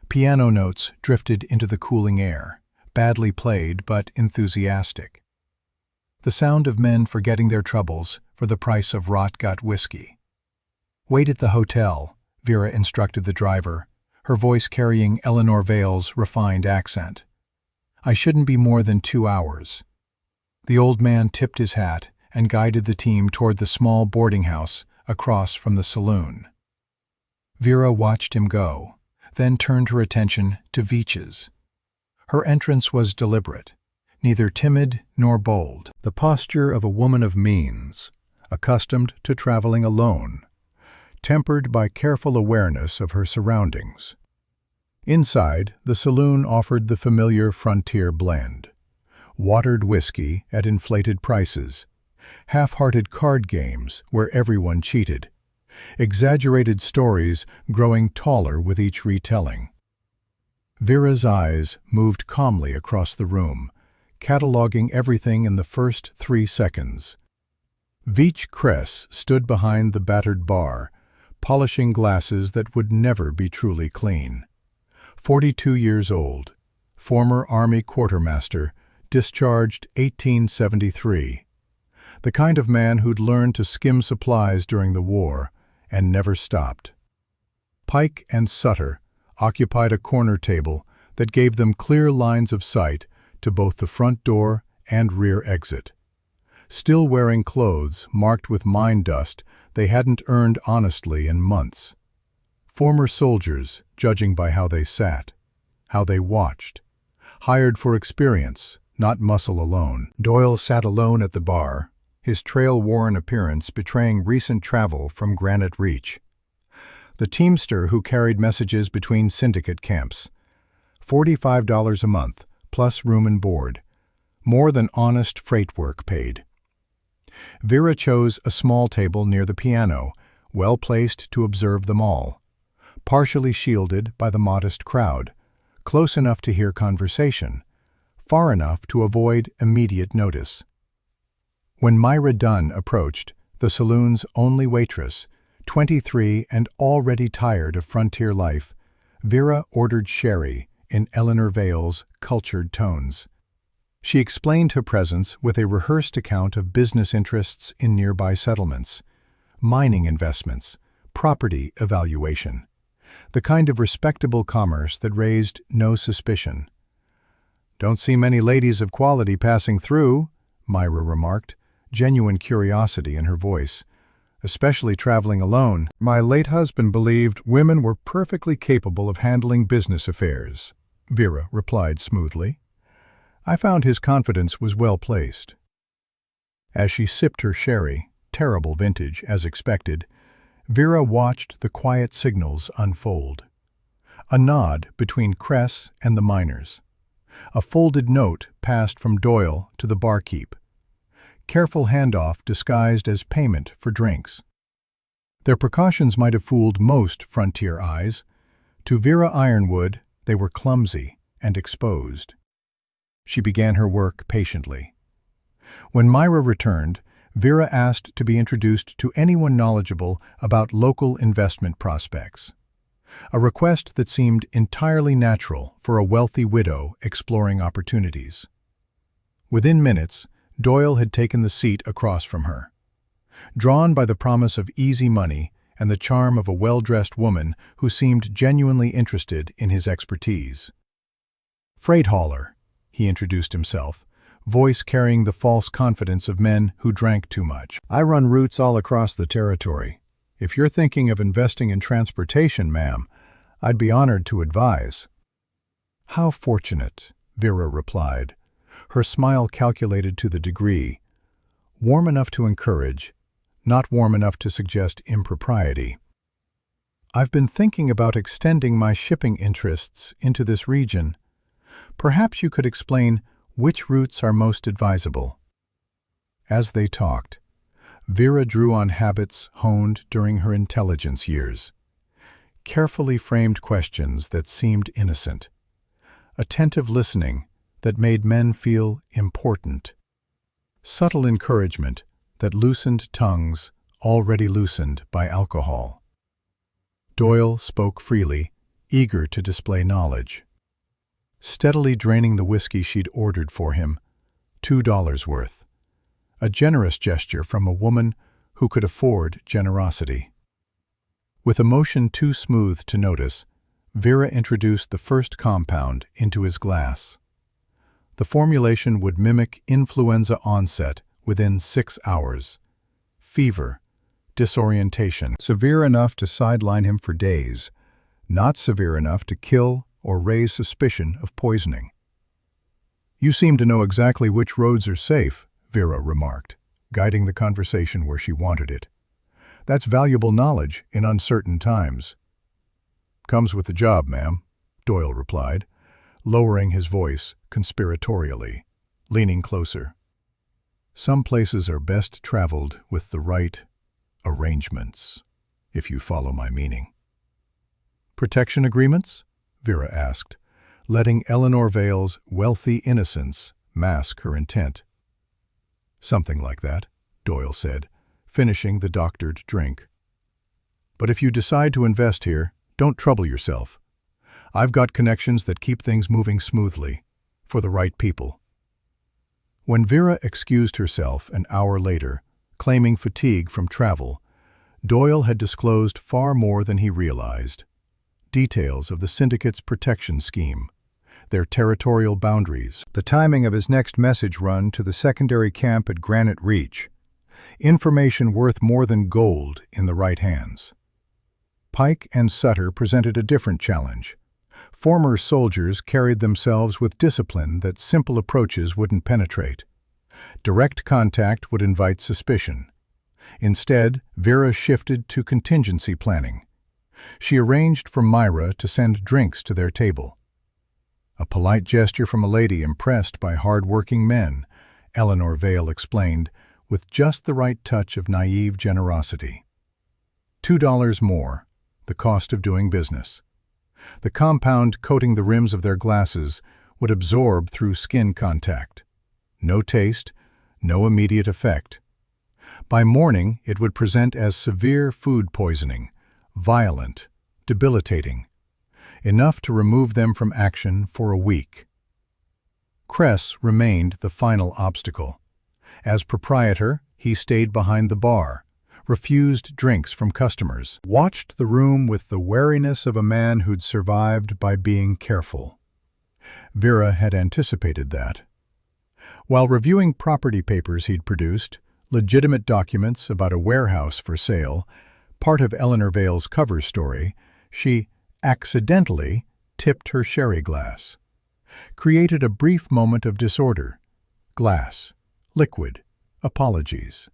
Piano notes drifted into the cooling air, badly played but enthusiastic. The sound of men forgetting their troubles for the price of rot-gut whiskey. "Wait at the hotel," Vera instructed the driver, her voice carrying Eleanor Vale's refined accent. "I shouldn't be more than 2 hours." The old man tipped his hat and guided the team toward the small boarding house across from the saloon. Vera watched him go, then turned her attention to Veach's. Her entrance was deliberate, neither timid nor bold, the posture of a woman of means, accustomed to traveling alone, tempered by careful awareness of her surroundings. Inside, the saloon offered the familiar frontier blend. Watered whiskey at inflated prices, half-hearted card games where everyone cheated, exaggerated stories growing taller with each retelling. Vera's eyes moved calmly across the room, cataloging everything in the first 3 seconds. Veach Kress stood behind the battered bar, polishing glasses that would never be truly clean. 42 years old, former Army quartermaster, discharged 1873. The kind of man who'd learned to skim supplies during the war and never stopped. Pike and Sutter occupied a corner table that gave them clear lines of sight to both the front door and rear exit. Still wearing clothes marked with mine dust they hadn't earned honestly in months. Former soldiers, judging by how they sat, how they watched. Hired for experience, not muscle alone. Doyle sat alone at the bar, his trail-worn appearance betraying recent travel from Granite Reach. The teamster who carried messages between syndicate camps. $45 a month, plus room and board. More than honest freight work paid. Vera chose a small table near the piano, well placed to observe them all. Partially shielded by the modest crowd, close enough to hear conversation, far enough to avoid immediate notice. When Myra Dunn approached, the saloon's only waitress, 23 and already tired of frontier life, Vera ordered sherry in Eleanor Vale's cultured tones. She explained her presence with a rehearsed account of business interests in nearby settlements, mining investments, property evaluation, the kind of respectable commerce that raised no suspicion. "Don't see many ladies of quality passing through," Myra remarked, genuine curiosity in her voice, "especially traveling alone." "My late husband believed women were perfectly capable of handling business affairs," Vera replied smoothly. "I found his confidence was well placed." As she sipped her sherry, terrible vintage as expected, Vera watched the quiet signals unfold. A nod between Cress and the miners. A folded note passed from Doyle to the barkeep. Careful handoff disguised as payment for drinks. Their precautions might have fooled most frontier eyes. To Vera Ironwood, they were clumsy and exposed. She began her work patiently. When Myra returned, Vera asked to be introduced to anyone knowledgeable about local investment prospects. A request that seemed entirely natural for a wealthy widow exploring opportunities. Within minutes, Doyle had taken the seat across from her. Drawn by the promise of easy money and the charm of a well-dressed woman who seemed genuinely interested in his expertise. "Freight hauler," he introduced himself, voice carrying the false confidence of men who drank too much. "I run routes all across the territory. If you're thinking of investing in transportation, ma'am, I'd be honored to advise." "How fortunate," Vera replied, her smile calculated to the degree, warm enough to encourage, not warm enough to suggest impropriety. "I've been thinking about extending my shipping interests into this region. Perhaps you could explain which routes are most advisable." As they talked, Vera drew on habits honed during her intelligence years. Carefully framed questions that seemed innocent. Attentive listening that made men feel important. Subtle encouragement that loosened tongues already loosened by alcohol. Doyle spoke freely, eager to display knowledge. Steadily draining the whiskey she'd ordered for him, $2 worth. A generous gesture from a woman who could afford generosity. With emotion too smooth to notice, Vera introduced the first compound into his glass. The formulation would mimic influenza onset within 6 hours. Fever, disorientation, severe enough to sideline him for days, not severe enough to kill or raise suspicion of poisoning. "You seem to know exactly which roads are safe," Vera remarked, guiding the conversation where she wanted it. "That's valuable knowledge in uncertain times." "Comes with the job, ma'am," Doyle replied, lowering his voice conspiratorially, leaning closer. "Some places are best traveled with the right arrangements, if you follow my meaning." "Protection agreements?" Vera asked, letting Eleanor Vale's wealthy innocence mask her intent. "Something like that," Doyle said, finishing the doctored drink. "But if you decide to invest here, don't trouble yourself. I've got connections that keep things moving smoothly, for the right people." When Vera excused herself an hour later, claiming fatigue from travel, Doyle had disclosed far more than he realized. Details of the syndicate's protection scheme, their territorial boundaries, the timing of his next message run to the secondary camp at Granite Reach. Information worth more than gold in the right hands. Pike and Sutter presented a different challenge. Former soldiers carried themselves with discipline that simple approaches wouldn't penetrate. Direct contact would invite suspicion. Instead, Vera shifted to contingency planning. She arranged for Myra to send drinks to their table. A polite gesture from a lady impressed by hard-working men, Eleanor Vale explained, with just the right touch of naive generosity. $2 more, the cost of doing business. The compound coating the rims of their glasses would absorb through skin contact. No taste, no immediate effect. By morning, it would present as severe food poisoning, violent, debilitating, enough to remove them from action for a week. Kress remained the final obstacle. As proprietor, he stayed behind the bar, refused drinks from customers, watched the room with the wariness of a man who'd survived by being careful. Vera had anticipated that. While reviewing property papers he'd produced, legitimate documents about a warehouse for sale, part of Eleanor Vale's cover story, she accidentally tipped her sherry glass. Created a brief moment of disorder. Glass. Liquid. Apologies.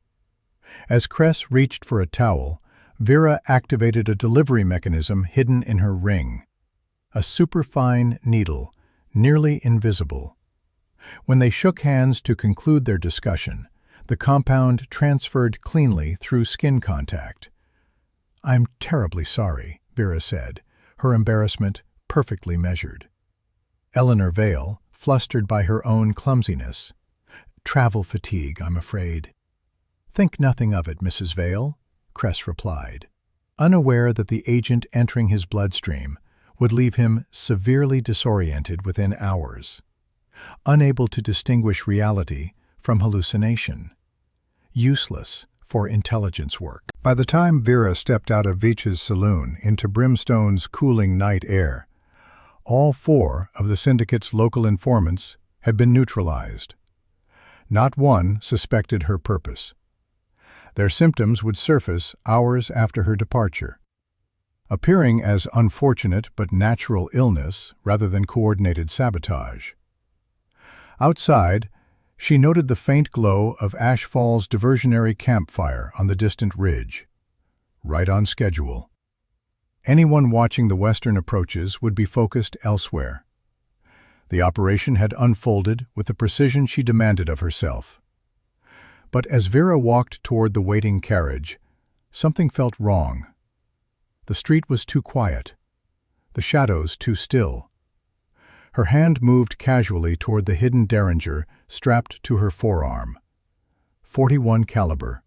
As Kress reached for a towel, Vera activated a delivery mechanism hidden in her ring. A superfine needle, nearly invisible. When they shook hands to conclude their discussion, the compound transferred cleanly through skin contact. "I'm terribly sorry," Vera said, her embarrassment perfectly measured. Eleanor Vale, flustered by her own clumsiness. "Travel fatigue, I'm afraid." "Think nothing of it, Mrs. Vale," Kress replied, unaware that the agent entering his bloodstream would leave him severely disoriented within hours, unable to distinguish reality from hallucination, useless for intelligence work. By the time Vera stepped out of Veitch's saloon into Brimstone's cooling night air, all 4 of the syndicate's local informants had been neutralized. Not one suspected her purpose. Their symptoms would surface hours after her departure, appearing as unfortunate but natural illness rather than coordinated sabotage. Outside, she noted the faint glow of Ashfall's diversionary campfire on the distant ridge. Right on schedule. Anyone watching the western approaches would be focused elsewhere. The operation had unfolded with the precision she demanded of herself. But as Vera walked toward the waiting carriage, something felt wrong. The street was too quiet, the shadows too still. Her hand moved casually toward the hidden derringer strapped to her forearm. .41 caliber.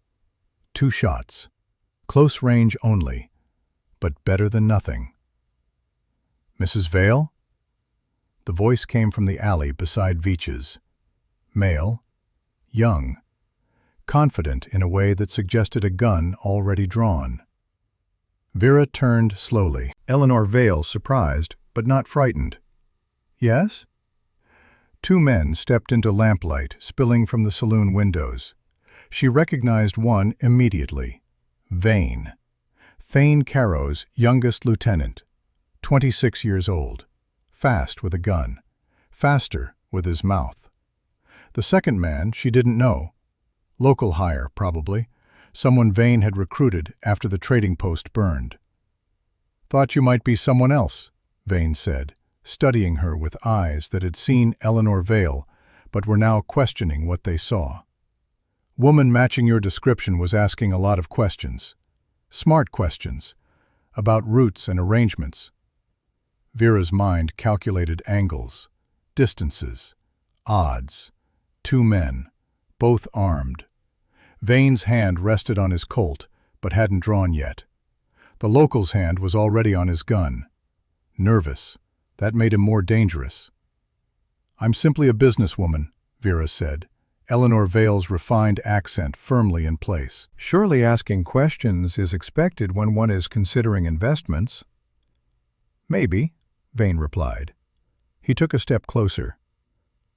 2 shots. Close range only, but better than nothing. "Mrs. Vale?" The voice came from the alley beside Veitch's. Male, young, confident in a way that suggested a gun already drawn. Vera turned slowly. Eleanor Vale surprised, but not frightened. "Yes?" 2 men stepped into lamplight spilling from the saloon windows. She recognized one immediately. Vane. Thane Caro's youngest lieutenant, 26 years old. Fast with a gun. Faster with his mouth. The second man she didn't know. Local hire, probably. Someone Vane had recruited after the trading post burned. "Thought you might be someone else," Vane said, studying her with eyes that had seen Eleanor Vale, but were now questioning what they saw. "Woman matching your description was asking a lot of questions. Smart questions. About routes and arrangements." Vera's mind calculated angles, distances, odds. 2 men, both armed. Vane's hand rested on his Colt, but hadn't drawn yet. The local's hand was already on his gun. Nervous. That made him more dangerous. "I'm simply a businesswoman," Vera said, Eleanor Vale's refined accent firmly in place. "Surely asking questions is expected when one is considering investments." "Maybe," Vane replied. He took a step closer.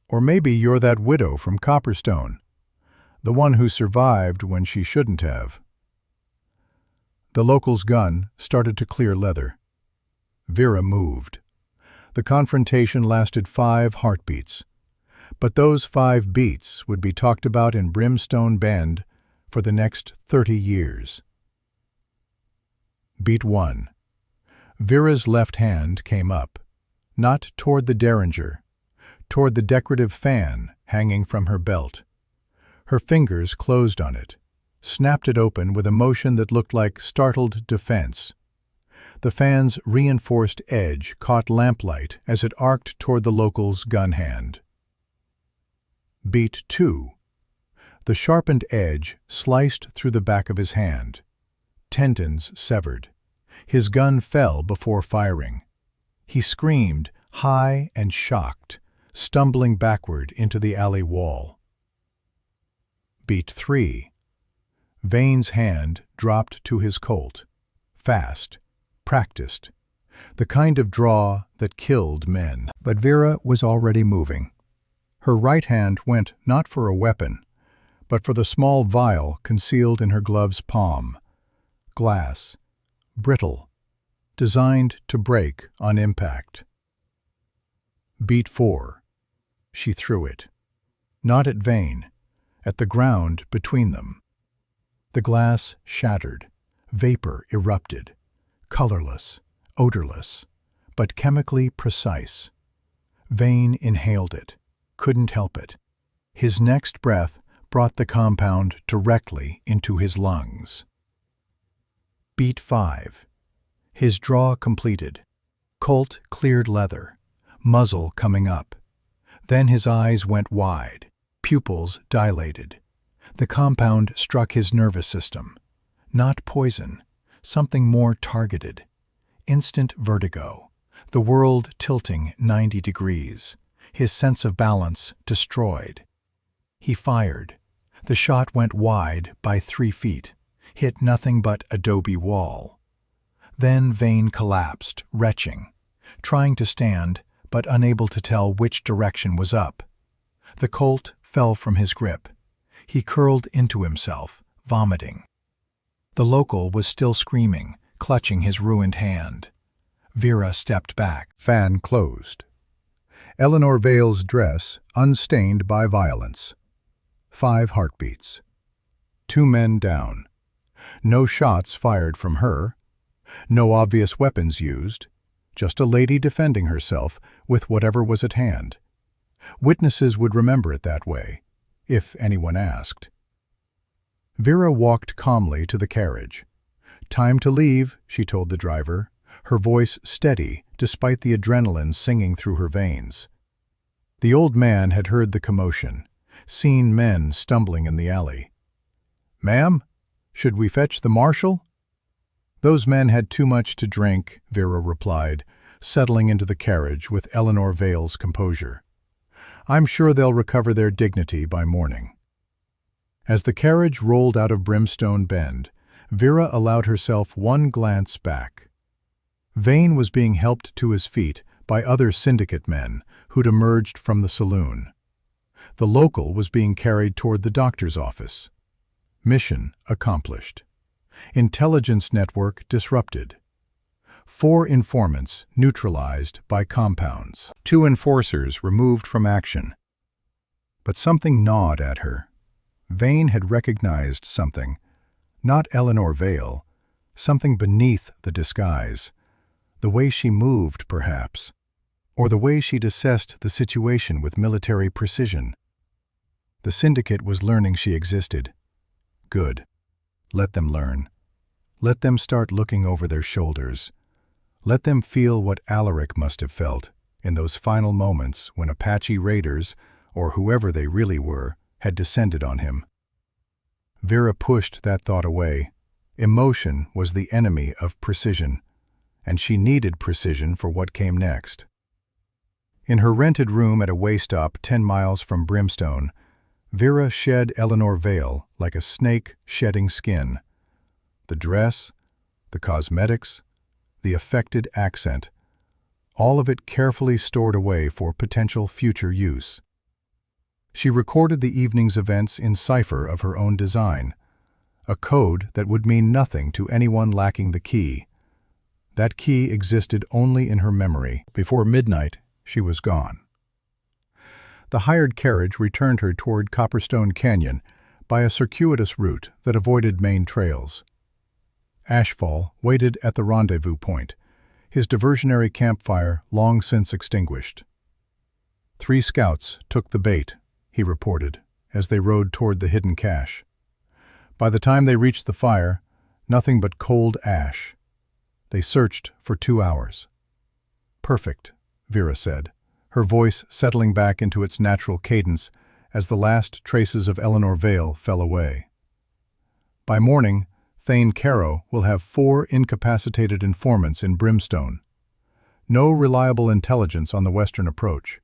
"Or maybe you're that widow from Copperstone, the one who survived when she shouldn't have." The local's gun started to clear leather. Vera moved. The confrontation lasted 5 heartbeats. But those 5 beats would be talked about in Brimstone Bend for the next 30 years. Beat 1. Vera's left hand came up, not toward the derringer, toward the decorative fan hanging from her belt. Her fingers closed on it, snapped it open with a motion that looked like startled defense. The fan's reinforced edge caught lamplight as it arced toward the local's gun hand. Beat 2. The sharpened edge sliced through the back of his hand. Tendons severed. His gun fell before firing. He screamed, high and shocked, stumbling backward into the alley wall. Beat 3. Vane's hand dropped to his Colt. Fast, practiced, the kind of draw that killed men. But Vera was already moving. Her right hand went not for a weapon, but for the small vial concealed in her glove's palm. Glass, brittle, designed to break on impact. Beat 4. She threw it. Not at Vane, at the ground between them. The glass shattered, vapor erupted, colorless, odorless, but chemically precise. Vane inhaled it, couldn't help it. His next breath brought the compound directly into his lungs. Beat 5. His draw completed. Colt cleared leather, muzzle coming up. Then his eyes went wide, pupils dilated. The compound struck his nervous system. Not poison, something more targeted. Instant vertigo, the world tilting 90 degrees, his sense of balance destroyed. He fired. The shot went wide by 3 feet, hit nothing but adobe wall. Then Vane collapsed, retching, trying to stand, but unable to tell which direction was up. The Colt fell from his grip. He curled into himself, vomiting. The local was still screaming, clutching his ruined hand. Vera stepped back. Fan closed. Eleanor Vale's dress unstained by violence. 5 heartbeats. 2 men down. No shots fired from her. No obvious weapons used. Just a lady defending herself with whatever was at hand. Witnesses would remember it that way, if anyone asked. Vera walked calmly to the carriage. "Time to leave," she told the driver, her voice steady despite the adrenaline singing through her veins. The old man had heard the commotion, seen men stumbling in the alley. "Ma'am, should we fetch the marshal?" "Those men had too much to drink," Vera replied, settling into the carriage with Eleanor Vale's composure. "I'm sure they'll recover their dignity by morning." As the carriage rolled out of Brimstone Bend, Vera allowed herself one glance back. Vane was being helped to his feet by other syndicate men who'd emerged from the saloon. The local was being carried toward the doctor's office. Mission accomplished. Intelligence network disrupted. 4 informants neutralized by compounds. 2 enforcers removed from action. But something gnawed at her. Vane had recognized something. Not Eleanor Vale. Something beneath the disguise. The way she moved, perhaps. Or the way she'd assessed the situation with military precision. The syndicate was learning she existed. Good. Let them learn. Let them start looking over their shoulders. Let them feel what Alaric must have felt in those final moments when Apache raiders, or whoever they really were, had descended on him. Vera pushed that thought away. Emotion was the enemy of precision, and she needed precision for what came next. In her rented room at a way stop 10 miles from Brimstone, Vera shed Eleanor Vale like a snake shedding skin. The dress, the cosmetics, the affected accent, all of it carefully stored away for potential future use. She recorded the evening's events in cipher of her own design, a code that would mean nothing to anyone lacking the key. That key existed only in her memory. Before midnight, she was gone. The hired carriage returned her toward Copperstone Canyon by a circuitous route that avoided main trails. Ashfall waited at the rendezvous point, his diversionary campfire long since extinguished. 3 scouts took the bait, he reported, as they rode toward the hidden cache. By the time they reached the fire, nothing but cold ash. They searched for 2 hours. "Perfect," Vera said, her voice settling back into its natural cadence as the last traces of Eleanor Vale fell away. By morning, Thane Caro will have 4 incapacitated informants in Brimstone. No reliable intelligence on the western approach.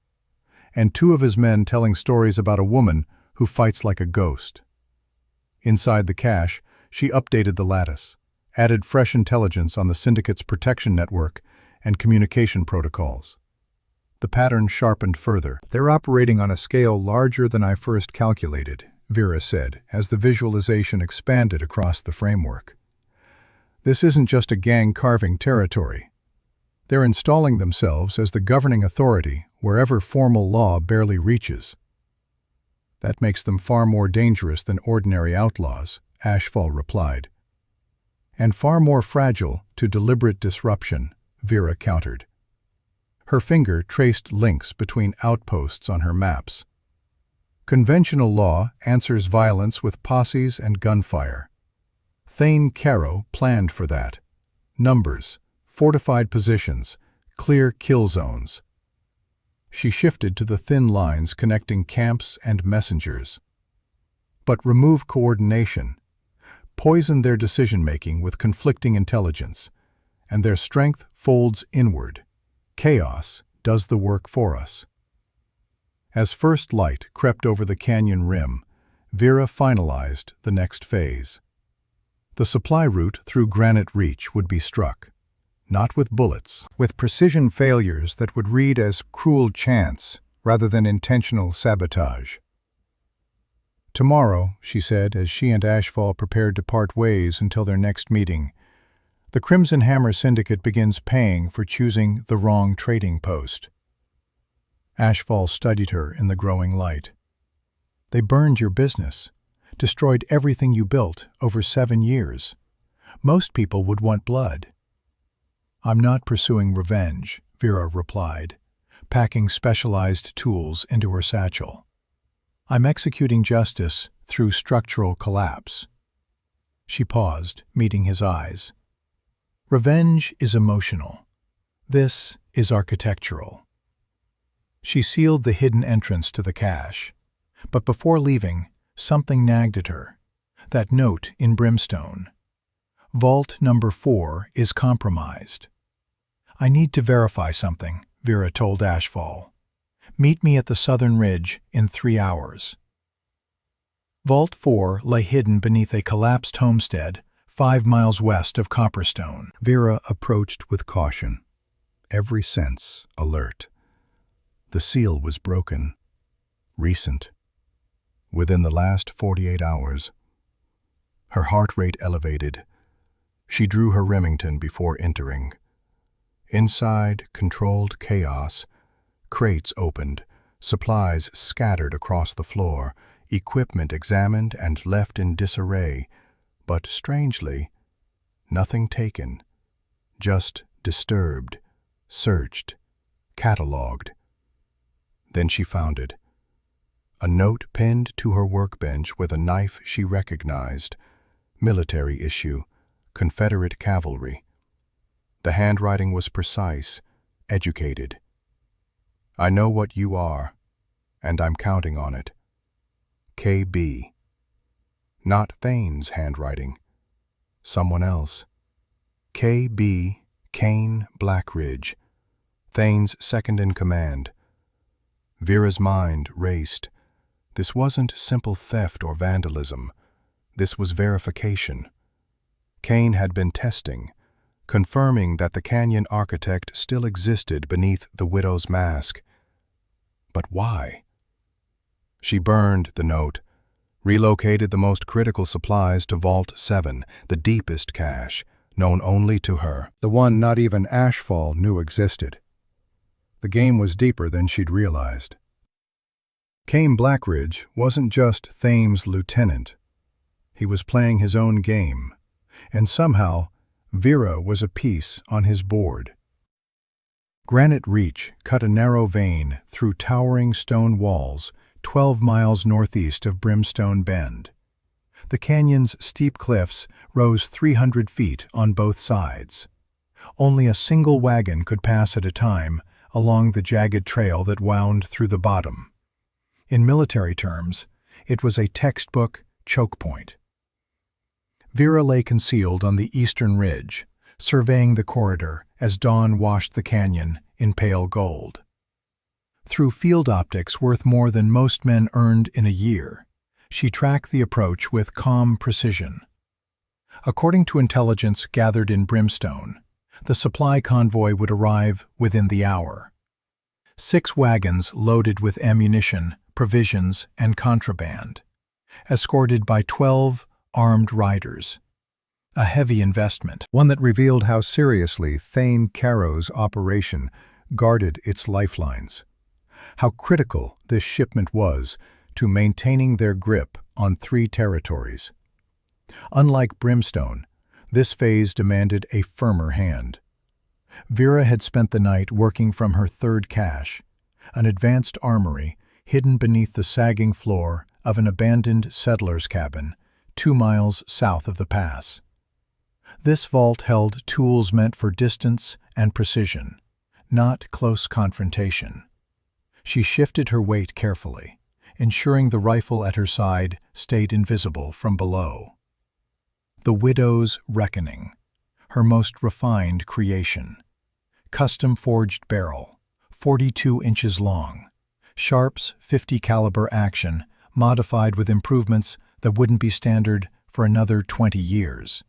And 2 of his men telling stories about a woman who fights like a ghost. Inside the cache, she updated the lattice, added fresh intelligence on the syndicate's protection network and communication protocols. The pattern sharpened further. "They're operating on a scale larger than I first calculated," Vera said, as the visualization expanded across the framework. "This isn't just a gang carving territory. They're installing themselves as the governing authority wherever formal law barely reaches. That makes them far more dangerous than ordinary outlaws," Ashfall replied. "And far more fragile to deliberate disruption," Vera countered. Her finger traced links between outposts on her maps. Conventional law answers violence with posses and gunfire. Thane Caro planned for that. Numbers, fortified positions, clear kill zones. She shifted to the thin lines connecting camps and messengers. But remove coordination. Poison their decision-making with conflicting intelligence, and their strength folds inward. Chaos does the work for us. As first light crept over the canyon rim, Vera finalized the next phase. The supply route through Granite Reach would be struck, not with bullets, with precision failures that would read as cruel chance rather than intentional sabotage. "Tomorrow," she said as she and Ashfall prepared to part ways until their next meeting, "the Crimson Hammer Syndicate begins paying for choosing the wrong trading post." Ashfall studied her in the growing light. "They burned your business, destroyed everything you built over 7 years. Most people would want blood." "I'm not pursuing revenge," Vera replied, packing specialized tools into her satchel. "I'm executing justice through structural collapse." She paused, meeting his eyes. "Revenge is emotional. This is architectural." She sealed the hidden entrance to the cache, but before leaving, something nagged at her. That note in Brimstone. "Vault number 4 is compromised." "I need to verify something," Vera told Ashfall. "Meet me at the southern ridge in 3 hours." Vault 4 lay hidden beneath a collapsed homestead 5 miles west of Copperstone. Vera approached with caution, every sense alert. The seal was broken. Recent. Within the last 48 hours. Her heart rate elevated. She drew her Remington before entering. Inside, controlled chaos. Crates opened, supplies scattered across the floor, equipment examined and left in disarray. But strangely, nothing taken. Just disturbed, searched, catalogued. Then she found it. A note pinned to her workbench with a knife she recognized. Military issue, Confederate cavalry. The handwriting was precise, educated. "I know what you are, and I'm counting on it. KB." Not Thane's handwriting. Someone else. KB Kane Blackridge, Thane's second-in-command. Vera's mind raced. This wasn't simple theft or vandalism. This was verification. Kane had been testing, confirming that the canyon architect still existed beneath the widow's mask. But why? She burned the note, relocated the most critical supplies to Vault 7, the deepest cache, known only to her. The one not even Ashfall knew existed. The game was deeper than she'd realized. Kane Blackridge wasn't just Thane's lieutenant. He was playing his own game, and somehow Vera was a piece on his board. Granite Reach cut a narrow vein through towering stone walls 12 miles northeast of Brimstone Bend. The canyon's steep cliffs rose 300 feet on both sides. Only a single wagon could pass at a time along the jagged trail that wound through the bottom. In military terms, it was a textbook choke point. Vera lay concealed on the eastern ridge, surveying the corridor as dawn washed the canyon in pale gold. Through field optics worth more than most men earned in a year, she tracked the approach with calm precision. According to intelligence gathered in Brimstone, the supply convoy would arrive within the hour. 6 wagons loaded with ammunition, provisions, and contraband, escorted by 12 armed riders. A heavy investment, one that revealed how seriously Thane Caro's operation guarded its lifelines. How critical this shipment was to maintaining their grip on 3 territories. Unlike Brimstone, this phase demanded a firmer hand. Vera had spent the night working from her 3rd cache, an advanced armory hidden beneath the sagging floor of an abandoned settler's cabin 2 miles south of the pass. This vault held tools meant for distance and precision, not close confrontation. She shifted her weight carefully, ensuring the rifle at her side stayed invisible from below. The Widow's Reckoning, her most refined creation. Custom-forged barrel, 42 inches long. Sharp's .50 caliber action, modified with improvements that wouldn't be standard for another 20 years.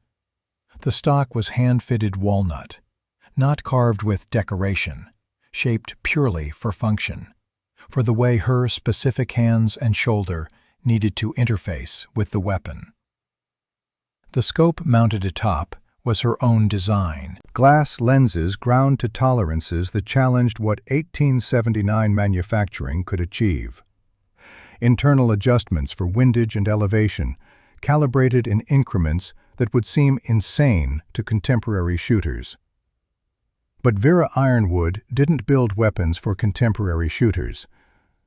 The stock was hand-fitted walnut, not carved with decoration, shaped purely for function, for the way her specific hands and shoulder needed to interface with the weapon. The scope mounted atop was her own design. Glass lenses ground to tolerances that challenged what 1879 manufacturing could achieve. Internal adjustments for windage and elevation, calibrated in increments that would seem insane to contemporary shooters. But Vera Ironwood didn't build weapons for contemporary shooters.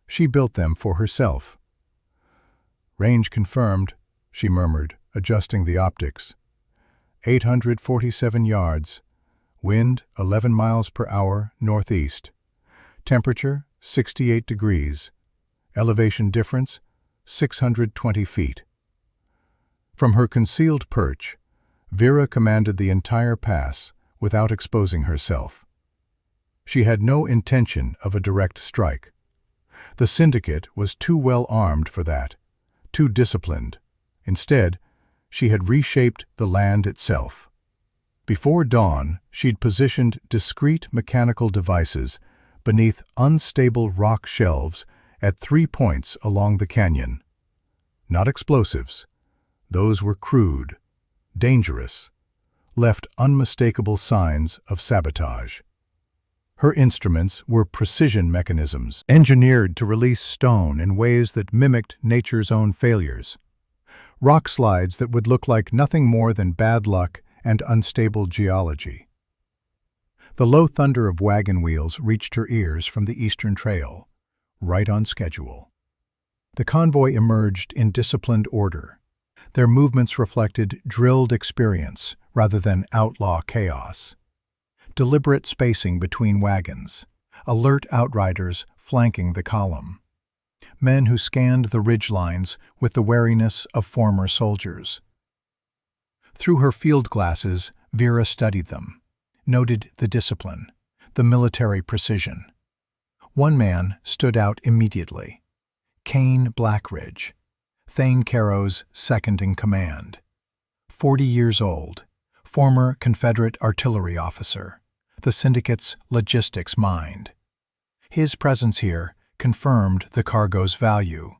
She built them for herself. "Range confirmed," she murmured, adjusting the optics. 847 yards. Wind 11 miles per hour northeast. Temperature 68 degrees. Elevation difference 620 feet. From her concealed perch, Vera commanded the entire pass without exposing herself. She had no intention of a direct strike. The syndicate was too well armed for that, too disciplined. Instead, she had reshaped the land itself. Before dawn, she'd positioned discrete mechanical devices beneath unstable rock shelves at 3 points along the canyon. Not explosives. Those were crude, dangerous, left unmistakable signs of sabotage. Her instruments were precision mechanisms, engineered to release stone in ways that mimicked nature's own failures. Rock slides that would look like nothing more than bad luck and unstable geology. The low thunder of wagon wheels reached her ears from the eastern trail, right on schedule. The convoy emerged in disciplined order. Their movements reflected drilled experience rather than outlaw chaos. Deliberate spacing between wagons, alert outriders flanking the column. Men who scanned the ridgelines with the wariness of former soldiers. Through her field glasses, Vera studied them, noted the discipline, the military precision. One man stood out immediately. Kane Blackridge, Thane Caro's second-in-command. 40 years old, former Confederate artillery officer, the syndicate's logistics mind. His presence here confirmed the cargo's value.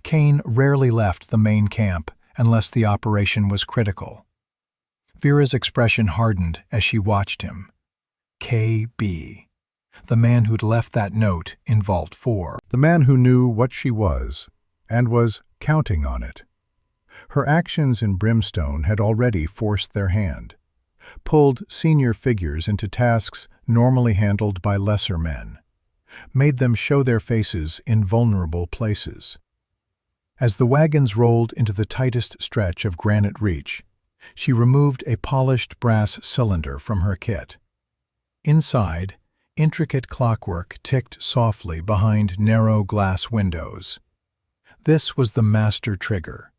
Kane rarely left the main camp unless the operation was critical. Vera's expression hardened as she watched him. KB. The man who'd left that note in Vault 4. The man who knew what she was, and was counting on it. Her actions in Brimstone had already forced their hand, pulled senior figures into tasks normally handled by lesser men, made them show their faces in vulnerable places. As the wagons rolled into the tightest stretch of Granite Reach, she removed a polished brass cylinder from her kit. Inside, intricate clockwork ticked softly behind narrow glass windows. This was the master trigger.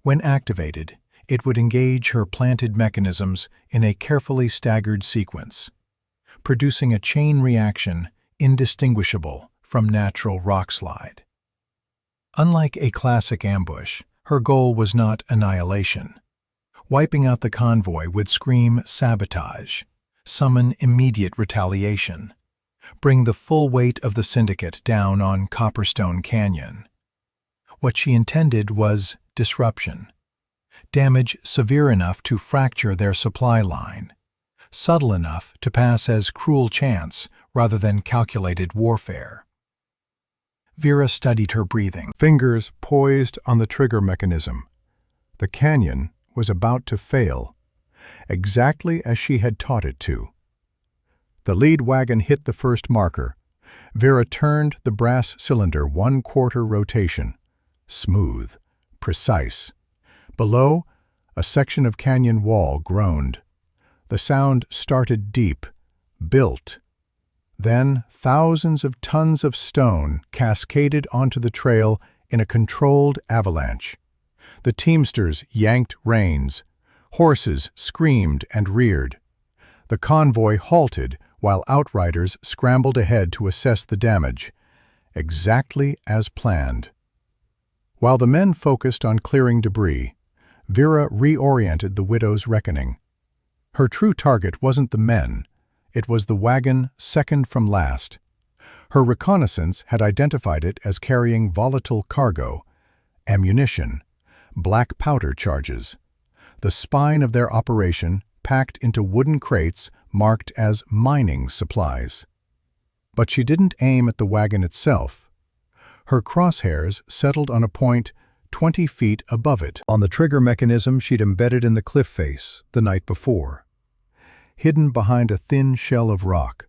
When activated, it would engage her planted mechanisms in a carefully staggered sequence, producing a chain reaction indistinguishable from natural rockslide. Unlike a classic ambush, her goal was not annihilation. Wiping out the convoy would scream sabotage, summon immediate retaliation, bring the full weight of the syndicate down on Copperstone Canyon. What she intended was disruption, damage severe enough to fracture their supply line, subtle enough to pass as cruel chance rather than calculated warfare. Vera studied her breathing, Fingers poised on the trigger mechanism. The canyon was about to fail, exactly as she had taught it to. The lead wagon hit the first marker. Vera turned the brass cylinder 1/4 rotation. Smooth, precise. Below, a section of canyon wall groaned. The sound started deep, built. Then thousands of tons of stone cascaded onto the trail in a controlled avalanche. The teamsters yanked reins. Horses screamed and reared. The convoy halted while outriders scrambled ahead to assess the damage, exactly as planned. While the men focused on clearing debris, Vera reoriented the widow's reckoning. Her true target wasn't the men, it was the wagon second from last. Her reconnaissance had identified it as carrying volatile cargo, ammunition, black powder charges. The spine of their operation packed into wooden crates marked as mining supplies. But she didn't aim at the wagon itself. Her crosshairs settled on a point 20 feet above it, on the trigger mechanism she'd embedded in the cliff face the night before. Hidden behind a thin shell of rock.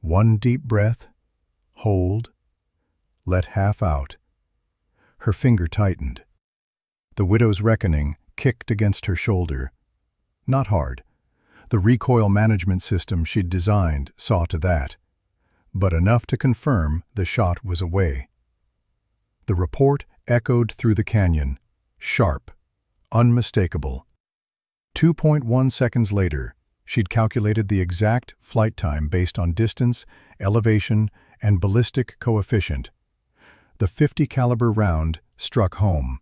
One deep breath, hold, let half out. Her finger tightened. The widow's reckoning kicked against her shoulder. Not hard. The recoil management system she'd designed saw to that. But enough to confirm the shot was away. The report echoed through the canyon, sharp, unmistakable. 2.1 seconds later, she'd calculated the exact flight time based on distance, elevation, and ballistic coefficient. The .50 caliber round struck home.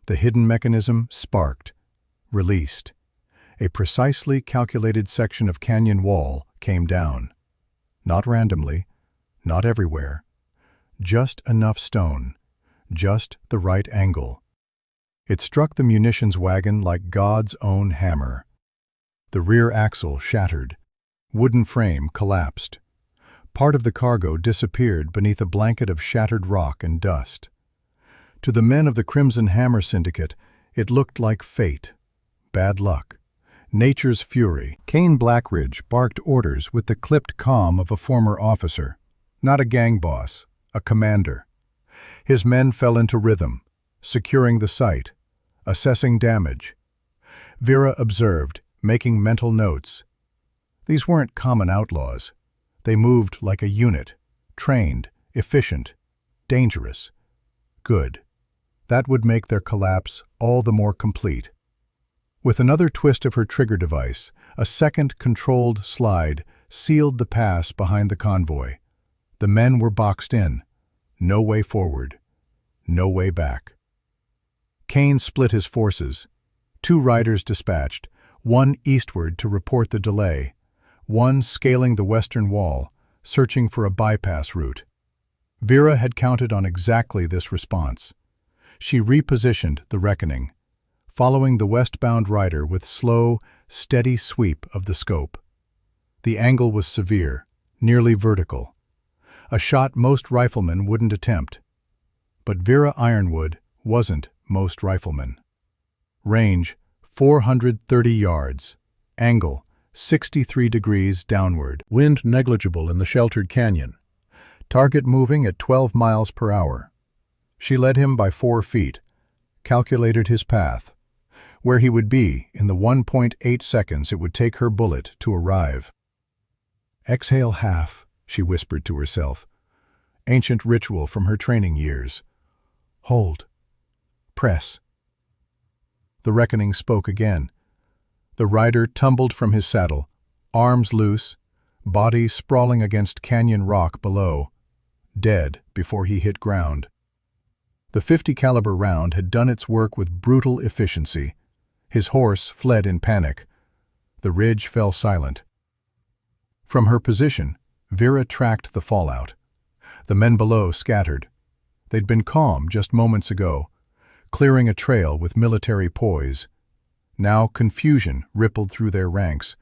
The hidden mechanism sparked, released. A precisely calculated section of canyon wall came down. Not randomly, not everywhere. Just enough stone, just the right angle. It struck the munitions wagon like God's own hammer. The rear axle shattered. Wooden frame collapsed. Part of the cargo disappeared beneath a blanket of shattered rock and dust. To the men of the Crimson Hammer Syndicate, it looked like fate, bad luck, nature's fury. Kane Blackridge barked orders with the clipped calm of a former officer, not a gang boss, a commander. His men fell into rhythm, securing the site, assessing damage. Vera observed, making mental notes. These weren't common outlaws. They moved like a unit, trained, efficient, dangerous, good. That would make their collapse all the more complete. With another twist of her trigger device, a second controlled slide sealed the pass behind the convoy. The men were boxed in. No way forward. No way back. Kane split his forces. 2 riders dispatched, one eastward to report the delay, one scaling the western wall, searching for a bypass route. Vera had counted on exactly this response. She repositioned the reckoning, following the westbound rider with slow, steady sweep of the scope. The angle was severe, nearly vertical. A shot most riflemen wouldn't attempt. But Vera Ironwood wasn't most riflemen. Range, 430 yards. Angle, 63 degrees downward. Wind negligible in the sheltered canyon. Target moving at 12 miles per hour. She led him by 4 feet, calculated his path, where he would be in the 1.8 seconds it would take her bullet to arrive. Exhale half, she whispered to herself. Ancient ritual from her training years. Hold. Press. The reckoning spoke again. The rider tumbled from his saddle, arms loose, body sprawling against canyon rock below, dead before he hit ground. The .50 caliber round had done its work with brutal efficiency. His horse fled in panic. The ridge fell silent. From her position, Vera tracked the fallout. The men below scattered. They'd been calm just moments ago, clearing a trail with military poise. Now confusion rippled through their ranks,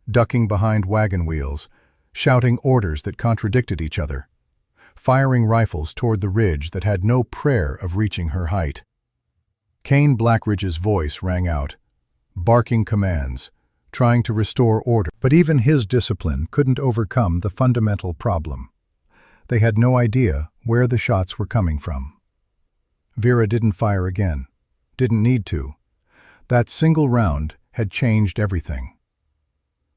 ducking behind wagon wheels, shouting orders that contradicted each other, firing rifles toward the ridge that had no prayer of reaching her height. Kane Blackridge's voice rang out, barking commands, trying to restore order. But even his discipline couldn't overcome the fundamental problem. They had no idea where the shots were coming from. Vera didn't fire again. Didn't need to. That single round had changed everything.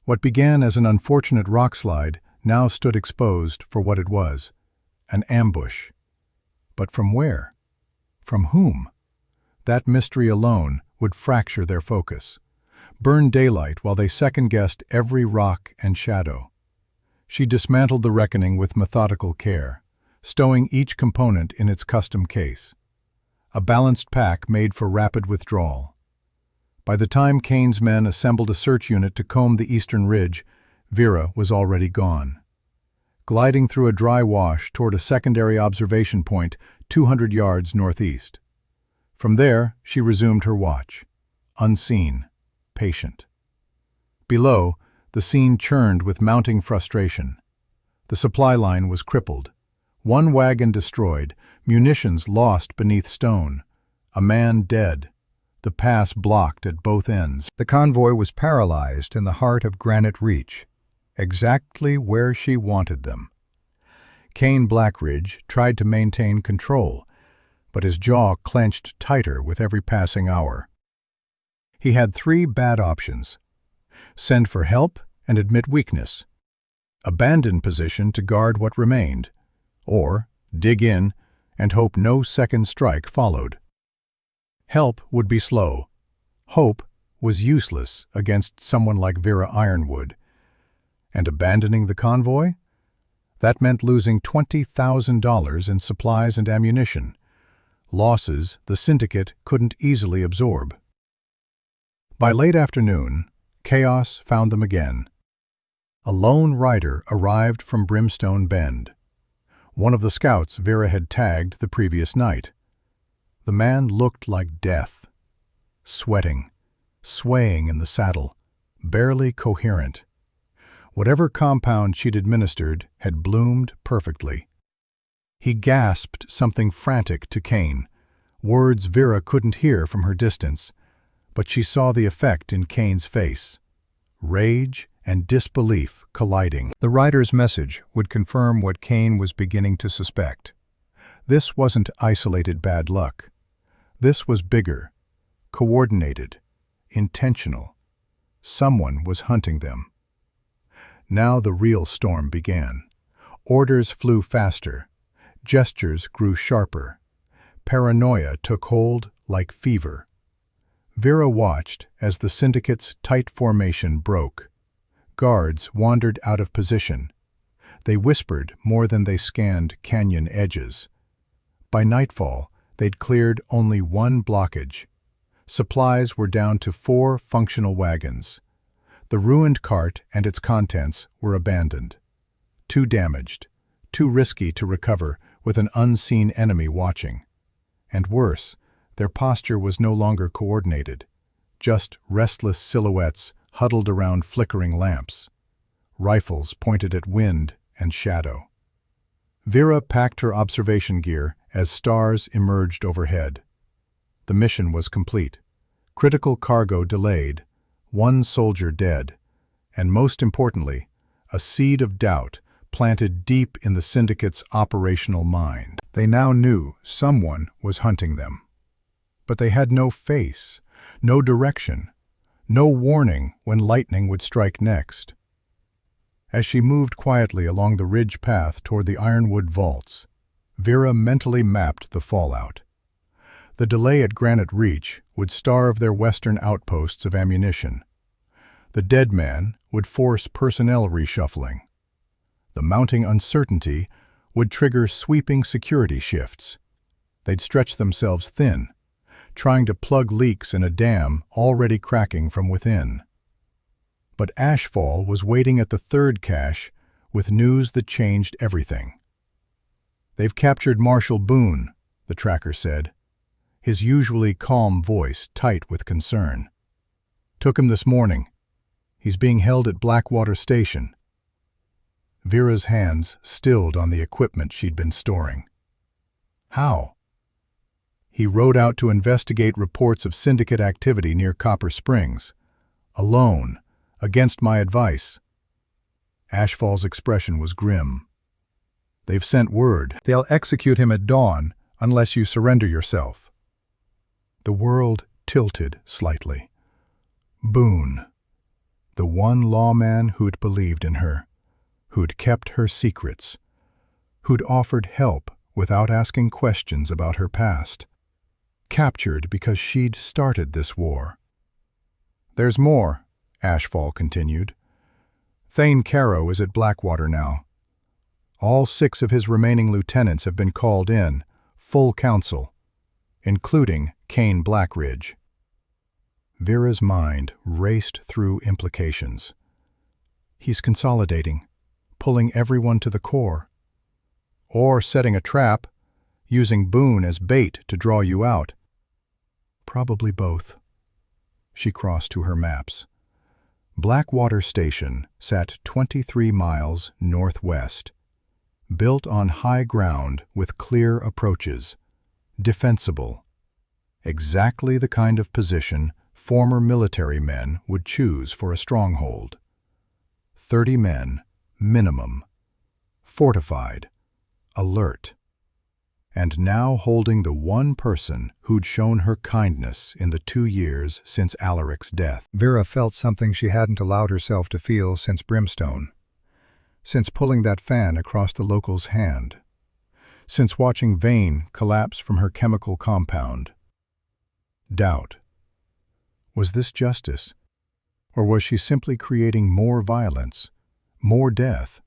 What began as an unfortunate rock slide now stood exposed for what it was, an ambush. But from where? From whom? That mystery alone would fracture their focus, burn daylight while they second-guessed every rock and shadow. She dismantled the reckoning with methodical care, stowing each component in its custom case. A balanced pack made for rapid withdrawal. By the time Kane's men assembled a search unit to comb the eastern ridge, Vera was already gone, gliding through a dry wash toward a secondary observation point 200 yards northeast. From there, she resumed her watch, unseen, patient. Below, the scene churned with mounting frustration. The supply line was crippled. One wagon destroyed, munitions lost beneath stone, a man dead, the pass blocked at both ends. The convoy was paralyzed in the heart of Granite Reach, exactly where she wanted them. Kane Blackridge tried to maintain control, but his jaw clenched tighter with every passing hour. He had 3 bad options: send for help and admit weakness, abandon position to guard what remained, or dig in and hope no second strike followed. Help would be slow. Hope was useless against someone like Vera Ironwood. And abandoning the convoy? That meant losing $20,000 in supplies and ammunition, losses the syndicate couldn't easily absorb. By late afternoon, chaos found them again. A lone rider arrived from Brimstone Bend, one of the scouts Vera had tagged the previous night. The man looked like death, sweating, swaying in the saddle, barely coherent. Whatever compound she'd administered had bloomed perfectly. He gasped something frantic to Kane, words Vera couldn't hear from her distance, but she saw the effect in Kane's face. Rage and disbelief colliding. The rider's message would confirm what Kane was beginning to suspect. This wasn't isolated bad luck. This was bigger, coordinated, intentional. Someone was hunting them. Now the real storm began. Orders flew faster. Gestures grew sharper. Paranoia took hold like fever. Vera watched as the syndicate's tight formation broke. Guards wandered out of position. They whispered more than they scanned canyon edges. By nightfall, they'd cleared only one blockage. Supplies were down to 4 functional wagons. The ruined cart and its contents were abandoned. Too damaged, too risky to recover with an unseen enemy watching. And worse, their posture was no longer coordinated, just restless silhouettes huddled around flickering lamps. rifles pointed at wind and shadow. Vera packed her observation gear as stars emerged overhead. The mission was complete. Critical cargo delayed, one soldier dead, and most importantly, a seed of doubt planted deep in the syndicate's operational mind. They now knew someone was hunting them. But they had no face, no direction, no warning when lightning would strike next. As she moved quietly along the ridge path toward the ironwood vaults, Vera mentally mapped the fallout. The delay at Granite Reach would starve their western outposts of ammunition. The dead man would force personnel reshuffling. The mounting uncertainty would trigger sweeping security shifts. They'd stretch themselves thin, trying to plug leaks in a dam already cracking from within. But Ashfall was waiting at the third cache with news that changed everything. "They've captured Marshal Boone," the tracker said, his usually calm voice tight with concern. "Took him this morning. He's being held at Blackwater Station." Vera's hands stilled on the equipment she'd been storing. "How?" "He rode out to investigate reports of syndicate activity near Copper Springs. Alone, against my advice." Ashfall's expression was grim. "They've sent word. They'll execute him at dawn unless you surrender yourself." The world tilted slightly. Boone, the one lawman who'd believed in her, who'd kept her secrets, who'd offered help without asking questions about her past, captured because she'd started this war. "There's more," Ashfall continued. "Thane Caro is at Blackwater now. All 6 of his remaining lieutenants have been called in, full council, including Kane Blackridge." Vera's mind raced through implications. He's consolidating, pulling everyone to the core. Or setting a trap, using Boone as bait to draw you out. Probably both. She crossed to her maps. Blackwater Station sat 23 miles northwest, built on high ground with clear approaches, defensible. Exactly the kind of position former military men would choose for a stronghold. 30 men, minimum, fortified, alert, and now holding the one person who'd shown her kindness in the 2 years since Alaric's death. Vera felt something she hadn't allowed herself to feel since Brimstone, since pulling that fan across the local's hand, since watching Vane collapse from her chemical compound. Doubt. Was this justice? Or was she simply creating more violence, more death?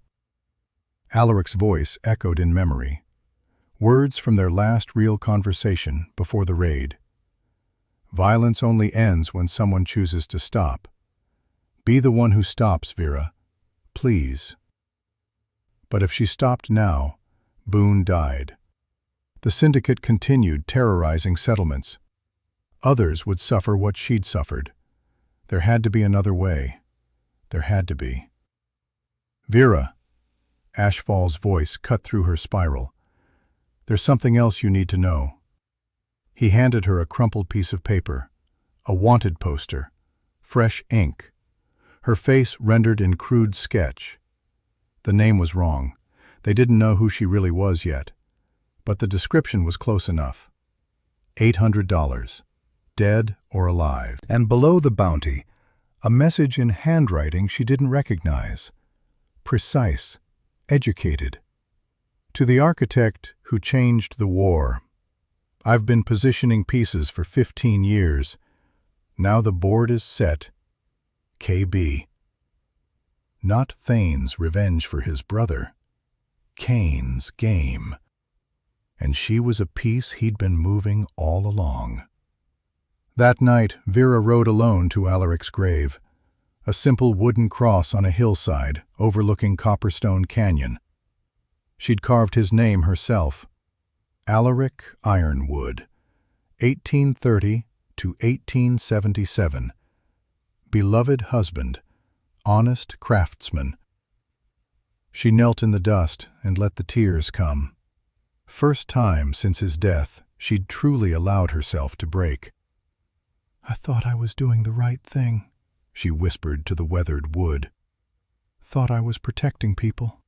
Alaric's voice echoed in memory, words from their last real conversation before the raid. "Violence only ends when someone chooses to stop. Be the one who stops, Vera. Please." But if she stopped now, Boone died. The syndicate continued terrorizing settlements. Others would suffer what she'd suffered. There had to be another way. There had to be. "Vera," Ashfall's voice cut through her spiral. "There's something else you need to know." He handed her a crumpled piece of paper, a wanted poster, fresh ink, her face rendered in crude sketch. The name was wrong. They didn't know who she really was yet. But the description was close enough. $800, dead or alive. And below the bounty, a message in handwriting she didn't recognize. Precise, educated. To the architect who changed the war. "I've been positioning pieces for 15 years. Now the board is set. KB." Not Thane's revenge for his brother. Kane's game. And she was a piece he'd been moving all along. That night, Vera rode alone to Alaric's grave, a simple wooden cross on a hillside overlooking Copperstone Canyon. She'd carved his name herself. Alaric Ironwood, 1830 to 1877. Beloved husband, honest craftsman, She knelt in the dust and let the tears come. First time since his death she'd truly allowed herself to break. "I thought I was doing the right thing," she whispered to the weathered wood. "Thought I was protecting people.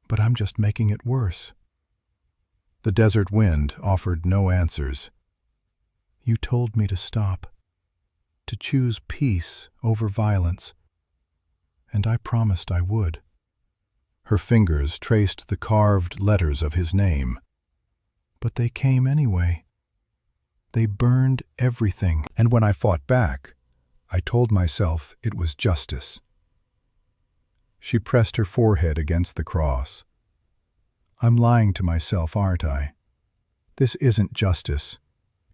But I'm just making it worse." The desert wind offered no answers. "You told me to stop, to choose peace over violence, and I promised I would." Her fingers traced the carved letters of his name. "But they came anyway. They burned everything. And when I fought back, I told myself it was justice." She pressed her forehead against the cross. "I'm lying to myself, aren't I? This isn't justice.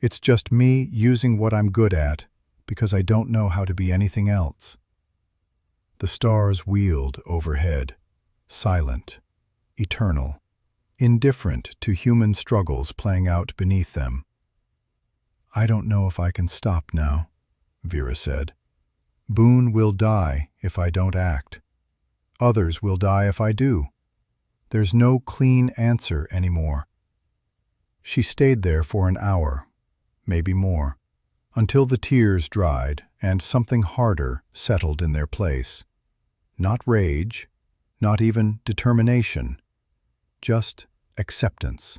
It's just me using what I'm good at because I don't know how to be anything else." The stars wheeled overhead, silent, eternal, indifferent to human struggles playing out beneath them. "I don't know if I can stop now," Vera said. "Boone will die if I don't act. Others will die if I do. There's no clean answer anymore." She stayed there for an hour, maybe more, until the tears dried and something harder settled in their place. Not rage, not even determination, just acceptance.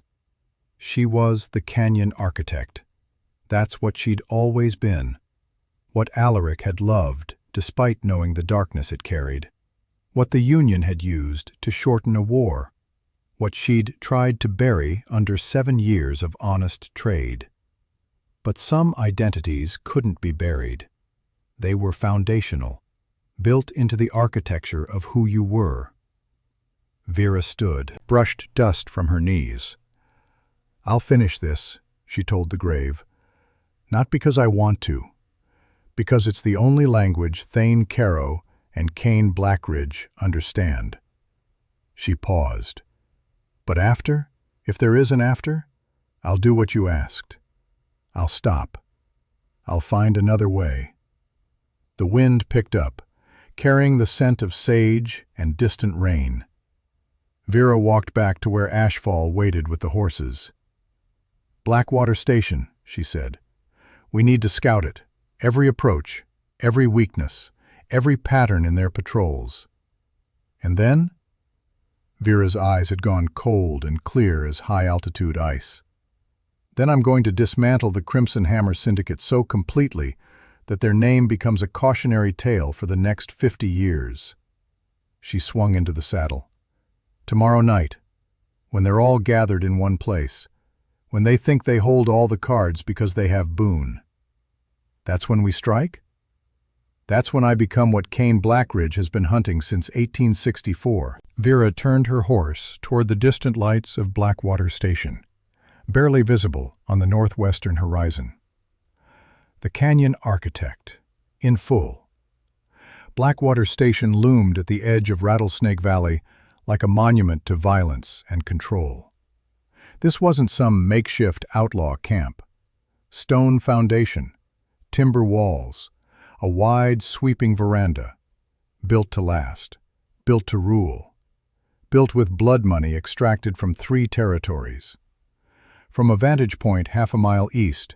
She was the canyon architect. That's what she'd always been. What Alaric had loved, despite knowing the darkness it carried. What the Union had used to shorten a war. What she'd tried to bury under 7 years of honest trade. But some identities couldn't be buried. They were foundational, built into the architecture of who you were. Vera stood, brushed dust from her knees. "I'll finish this," she told the grave. "Not because I want to, because it's the only language Thane Caro and Cain Blackridge understand." She paused. "But after, if there is an after, I'll do what you asked. I'll stop. I'll find another way." The wind picked up, carrying the scent of sage and distant rain. Vera walked back to where Ashfall waited with the horses. "Blackwater Station," she said. "We need to scout it. Every approach, every weakness, every pattern in their patrols." "And then?" Vera's eyes had gone cold and clear as high-altitude ice. "Then I'm going to dismantle the Crimson Hammer Syndicate so completely that their name becomes a cautionary tale for the next 50 years. She swung into the saddle. "Tomorrow night, when they're all gathered in one place, when they think they hold all the cards because they have Boone. That's when we strike? That's when I become what Cain Blackridge has been hunting since 1864. Vera turned her horse toward the distant lights of Blackwater Station, barely visible on the northwestern horizon. The canyon architect, in full. Blackwater Station loomed at the edge of Rattlesnake Valley like a monument to violence and control. This wasn't some makeshift outlaw camp. Stone foundation, timber walls, a wide, sweeping veranda, built to last, built to rule, built with blood money extracted from 3 territories. From a vantage point half a mile east,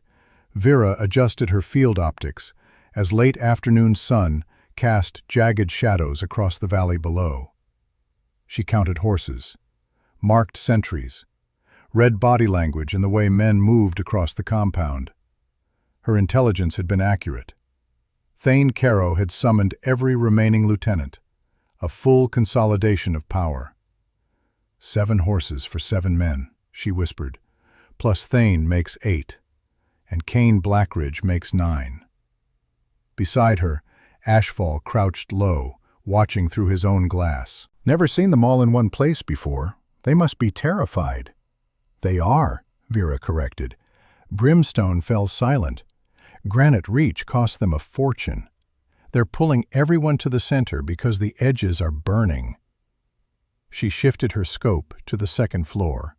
Vera adjusted her field optics as late afternoon sun cast jagged shadows across the valley below. She counted horses, marked sentries, read body language in the way men moved across the compound. Her intelligence had been accurate. Thane Caro had summoned every remaining lieutenant, a full consolidation of power. 7 horses for 7 men, she whispered, plus Thane makes 8, and Cain Blackridge makes 9. Beside her, Ashfall crouched low, watching through his own glass. "Never seen them all in one place before. They must be terrified." "They are," Vera corrected. "Brimstone fell silent. Granite Reach cost them a fortune. They're pulling everyone to the center because the edges are burning." She shifted her scope to the 2nd floor.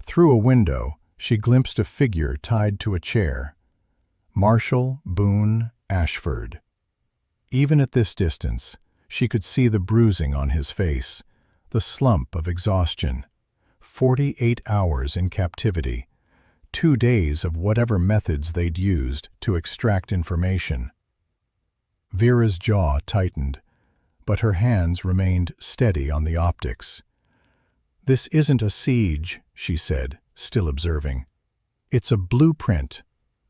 Through a window, she glimpsed a figure tied to a chair. Marshall Boone Ashford. Even at this distance, she could see the bruising on his face, The slump of exhaustion. 48 hours in captivity. 2 days of whatever methods they'd used to extract information. Vera's jaw tightened, but her hands remained steady on the optics. "This isn't a siege," she said, still observing. "It's a blueprint,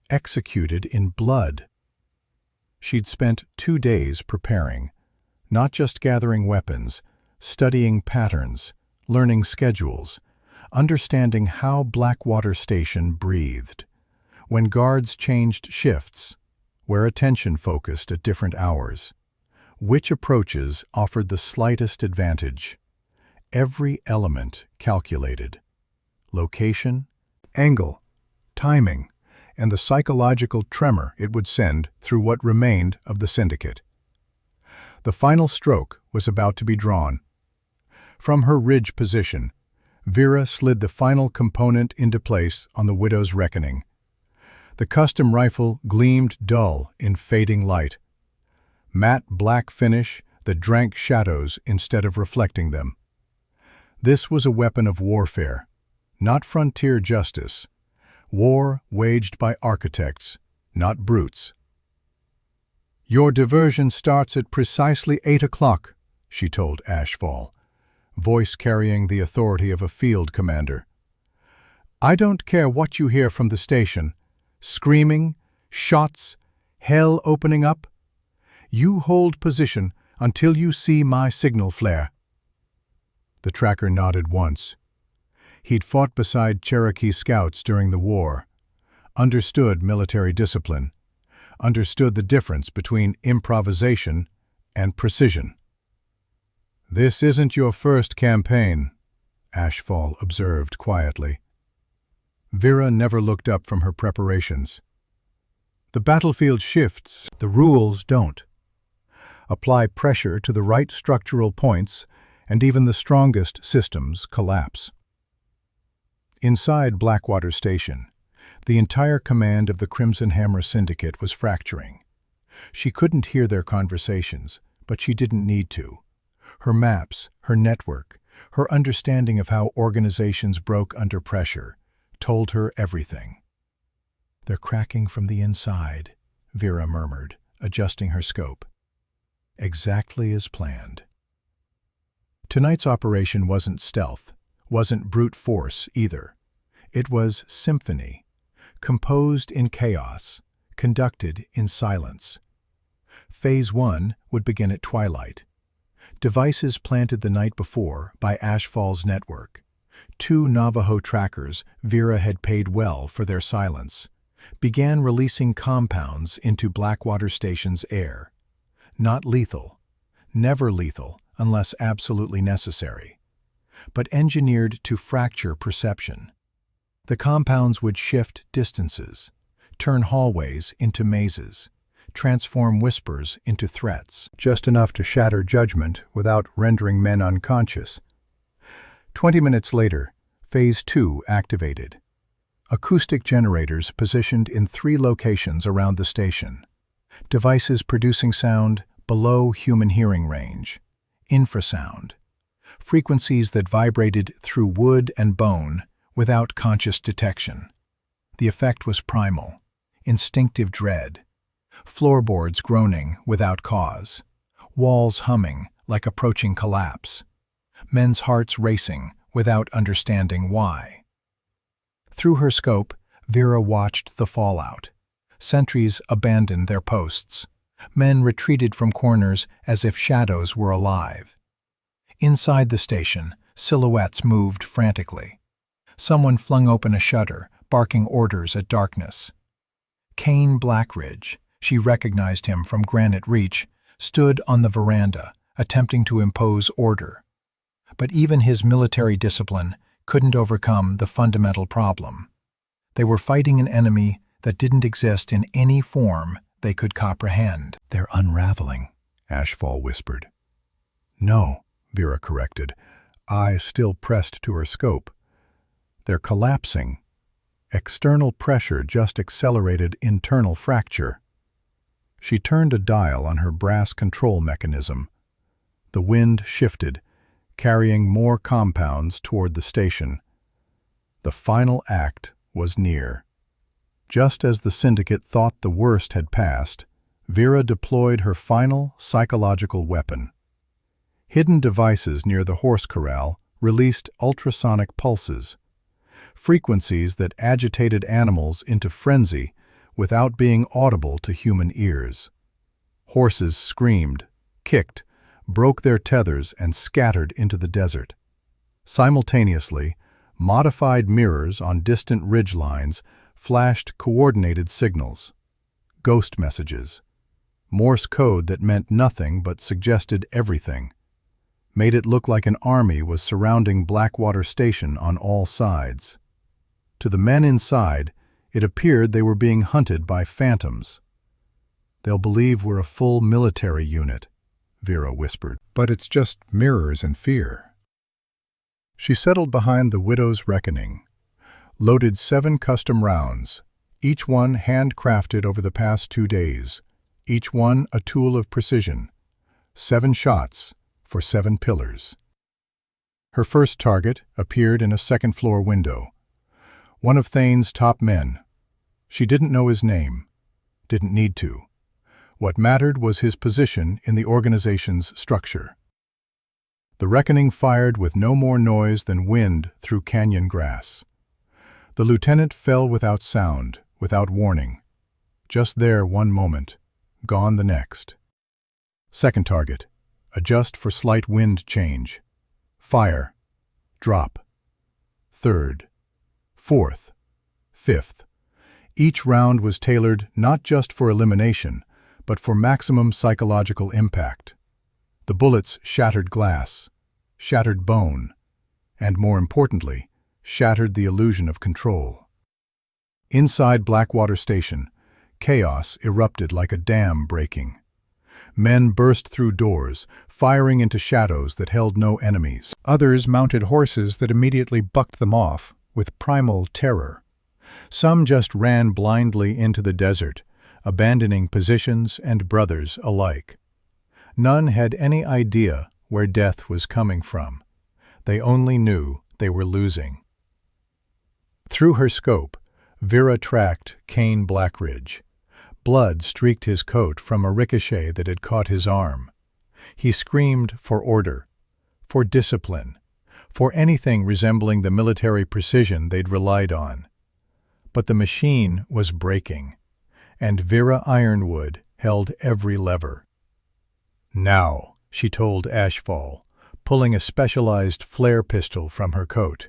executed in blood." She'd spent 2 days preparing, not just gathering weapons, studying patterns, learning schedules, understanding how Blackwater Station breathed, when guards changed shifts, where attention focused at different hours, which approaches offered the slightest advantage. Every element calculated. Location, angle, timing, and the psychological tremor it would send through what remained of the syndicate. The final stroke was about to be drawn. From her ridge position, Vera slid the final component into place on the Widow's reckoning. The custom rifle gleamed dull in fading light. Matte black finish that drank shadows instead of reflecting them. This was a weapon of warfare, not frontier justice. War waged by architects, not brutes. "Your diversion starts at precisely 8 o'clock, she told Ashfall, voice carrying the authority of a field commander. "I don't care what you hear from the station. Screaming, shots, hell opening up. You hold position until you see my signal flare." The tracker nodded once. He'd fought beside Cherokee scouts during the war, understood military discipline, understood the difference between improvisation and precision. "This isn't your first campaign," Ashfall observed quietly. Vera never looked up from her preparations. "The battlefield shifts, the rules don't. Apply pressure to the right structural points, and even the strongest systems collapse." Inside Blackwater Station, the entire command of the Crimson Hammer Syndicate was fracturing. She couldn't hear their conversations, but she didn't need to. Her maps, her network, her understanding of how organizations broke under pressure, told her everything. "They're cracking from the inside," Vera murmured, adjusting her scope. Exactly as planned. Tonight's operation wasn't stealth, wasn't brute force either. It was symphony, composed in chaos, conducted in silence. Phase 1 would begin at twilight. Devices planted the night before by Ashfall's network. 2 Navajo trackers Vera had paid well for their silence, began releasing compounds into Blackwater Station's air. Not lethal, never lethal unless absolutely necessary, but engineered to fracture perception. The compounds would shift distances, turn hallways into mazes, transform whispers into threats, just enough to shatter judgment without rendering men unconscious. 20 minutes later, Phase 2 activated. Acoustic generators positioned in 3 locations around the station. Devices producing sound below human hearing range. Infrasound. Frequencies that vibrated through wood and bone without conscious detection. The effect was primal, instinctive dread. Floorboards groaning without cause. Walls humming like approaching collapse. Men's hearts racing without understanding why. Through her scope, Vera watched the fallout. Sentries abandoned their posts. Men retreated from corners as if shadows were alive. Inside the station, silhouettes moved frantically. Someone flung open a shutter, barking orders at darkness. Kane Blackridge, she recognized him from Granite Reach, stood on the veranda, attempting to impose order. But even his military discipline couldn't overcome the fundamental problem. They were fighting an enemy that didn't exist in any form they could comprehend. "They're unraveling," Ashfall whispered. "No," Vera corrected, eyes still pressed to her scope. "They're collapsing. External pressure just accelerated internal fracture." She turned a dial on her brass control mechanism. The wind shifted, carrying more compounds toward the station. The final act was near. Just as the syndicate thought the worst had passed, Vera deployed her final psychological weapon. Hidden devices near the horse corral released ultrasonic pulses, frequencies that agitated animals into frenzy without being audible to human ears. Horses screamed, kicked, broke their tethers and scattered into the desert. Simultaneously, modified mirrors on distant ridgelines flashed coordinated signals, ghost messages, Morse code that meant nothing but suggested everything, made it look like an army was surrounding Blackwater Station on all sides. To the men inside, it appeared they were being hunted by phantoms. "They'll believe we're a full military unit," Vera whispered. "But it's just mirrors and fear." She settled behind the Widow's Reckoning, loaded 7 custom rounds, each one handcrafted over the past 2 days, each one a tool of precision. 7 shots for 7 pillars. Her first target appeared in a second-floor window. One of Thane's top men. She didn't know his name. Didn't need to. What mattered was his position in the organization's structure. The Reckoning fired with no more noise than wind through canyon grass. The lieutenant fell without sound, without warning. Just there one moment, gone the next. Second target. Adjust for slight wind change. Fire. Drop. Third. Fourth. Fifth. Each round was tailored not just for elimination, but for maximum psychological impact. The bullets shattered glass, shattered bone, and more importantly, shattered the illusion of control. Inside Blackwater Station, chaos erupted like a dam breaking. Men burst through doors, firing into shadows that held no enemies. Others mounted horses that immediately bucked them off with primal terror. Some just ran blindly into the desert, abandoning positions and brothers alike. None had any idea where death was coming from. They only knew they were losing. Through her scope, Vera tracked Kane Blackridge. Blood streaked his coat from a ricochet that had caught his arm. He screamed for order, for discipline, for anything resembling the military precision they'd relied on. But the machine was breaking, and Vera Ironwood held every lever. "Now," she told Ashfall, pulling a specialized flare pistol from her coat.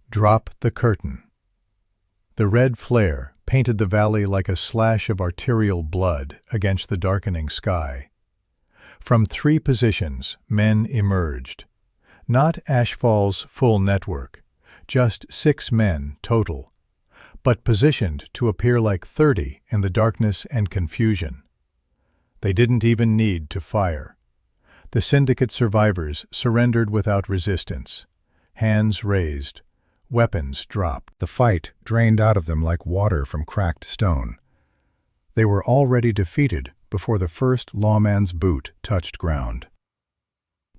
"Drop the curtain." The red flare painted the valley like a slash of arterial blood against the darkening sky. From 3 positions, men emerged. Not Ashfall's full network, just 6 men total, but positioned to appear like 30 in the darkness and confusion. They didn't even need to fire. The syndicate survivors surrendered without resistance, hands raised, weapons dropped. The fight drained out of them like water from cracked stone. They were already defeated before the first lawman's boot touched ground.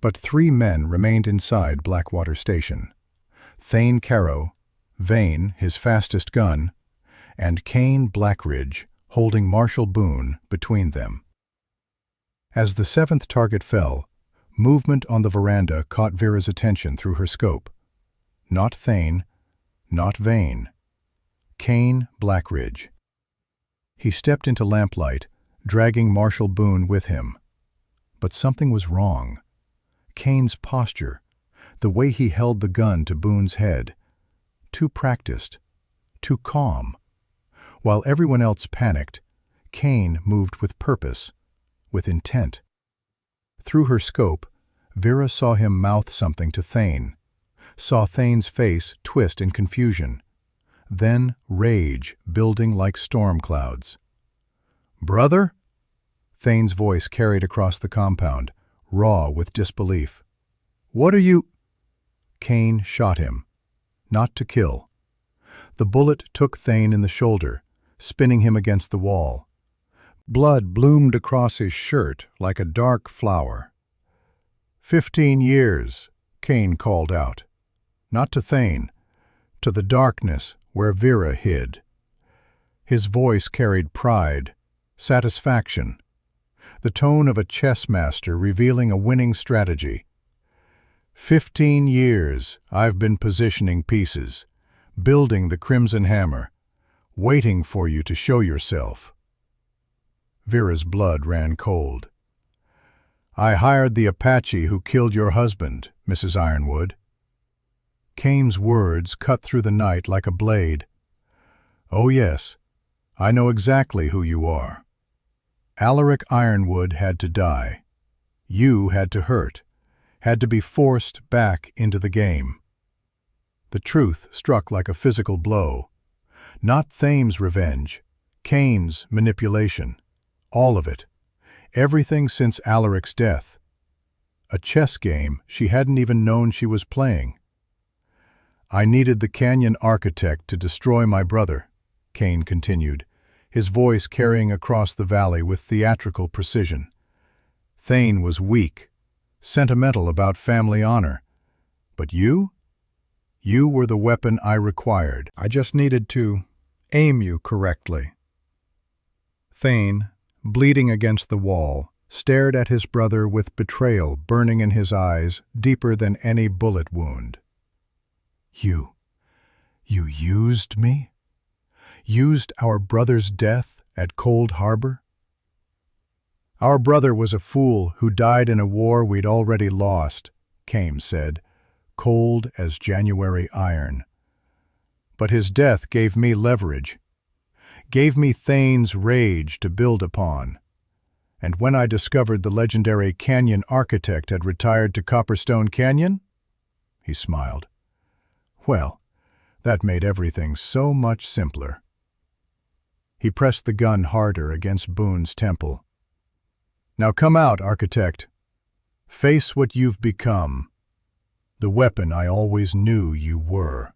But 3 men remained inside Blackwater Station. Thane Carrow, Vane, his fastest gun, and Kane Blackridge, holding Marshal Boone between them. As the 7th target fell, movement on the veranda caught Vera's attention through her scope. Not Thane, not Vane. Kane Blackridge. He stepped into lamplight, dragging Marshal Boone with him. But something was wrong. Kane's posture, the way he held the gun to Boone's head, too practiced, too calm. While everyone else panicked, Kane moved with purpose, with intent. Through her scope, Vera saw him mouth something to Thane, saw Thane's face twist in confusion, then rage building like storm clouds. "Brother?" Thane's voice carried across the compound, raw with disbelief. "What are you—" Kane shot him. Not to kill. The bullet took Thane in the shoulder, spinning him against the wall. Blood bloomed across his shirt like a dark flower. 15 years, Cain called out. Not to Thane, to the darkness where Vera hid. His voice carried pride, satisfaction, the tone of a chess master revealing a winning strategy. 15 years I've been positioning pieces, building the Crimson Hammer, waiting for you to show yourself. Vera's blood ran cold. I hired the Apache who killed your husband, Mrs. Ironwood. Cain's words cut through the night like a blade. Oh yes, I know exactly who you are. Alaric Ironwood had to die. You had to hurt, had to be forced back into the game. The truth struck like a physical blow. Not Thane's revenge, Cain's manipulation. All of it. Everything since Alaric's death. A chess game she hadn't even known she was playing. I needed the canyon architect to destroy my brother, Cain continued, his voice carrying across the valley with theatrical precision. Thane was weak, sentimental about family honor. But you? You were the weapon I required. I just needed to aim you correctly. Thane, bleeding against the wall, stared at his brother with betrayal burning in his eyes, deeper than any bullet wound. You used me? Used our brother's death at Cold Harbor? Our brother was a fool who died in a war we'd already lost, Cain said, cold as January iron. But his death gave me leverage, gave me Thane's rage to build upon. And when I discovered the legendary canyon architect had retired to Copperstone Canyon, he smiled. Well, that made everything so much simpler. He pressed the gun harder against Boone's temple. Now come out, architect. Face what you've become. The weapon I always knew you were.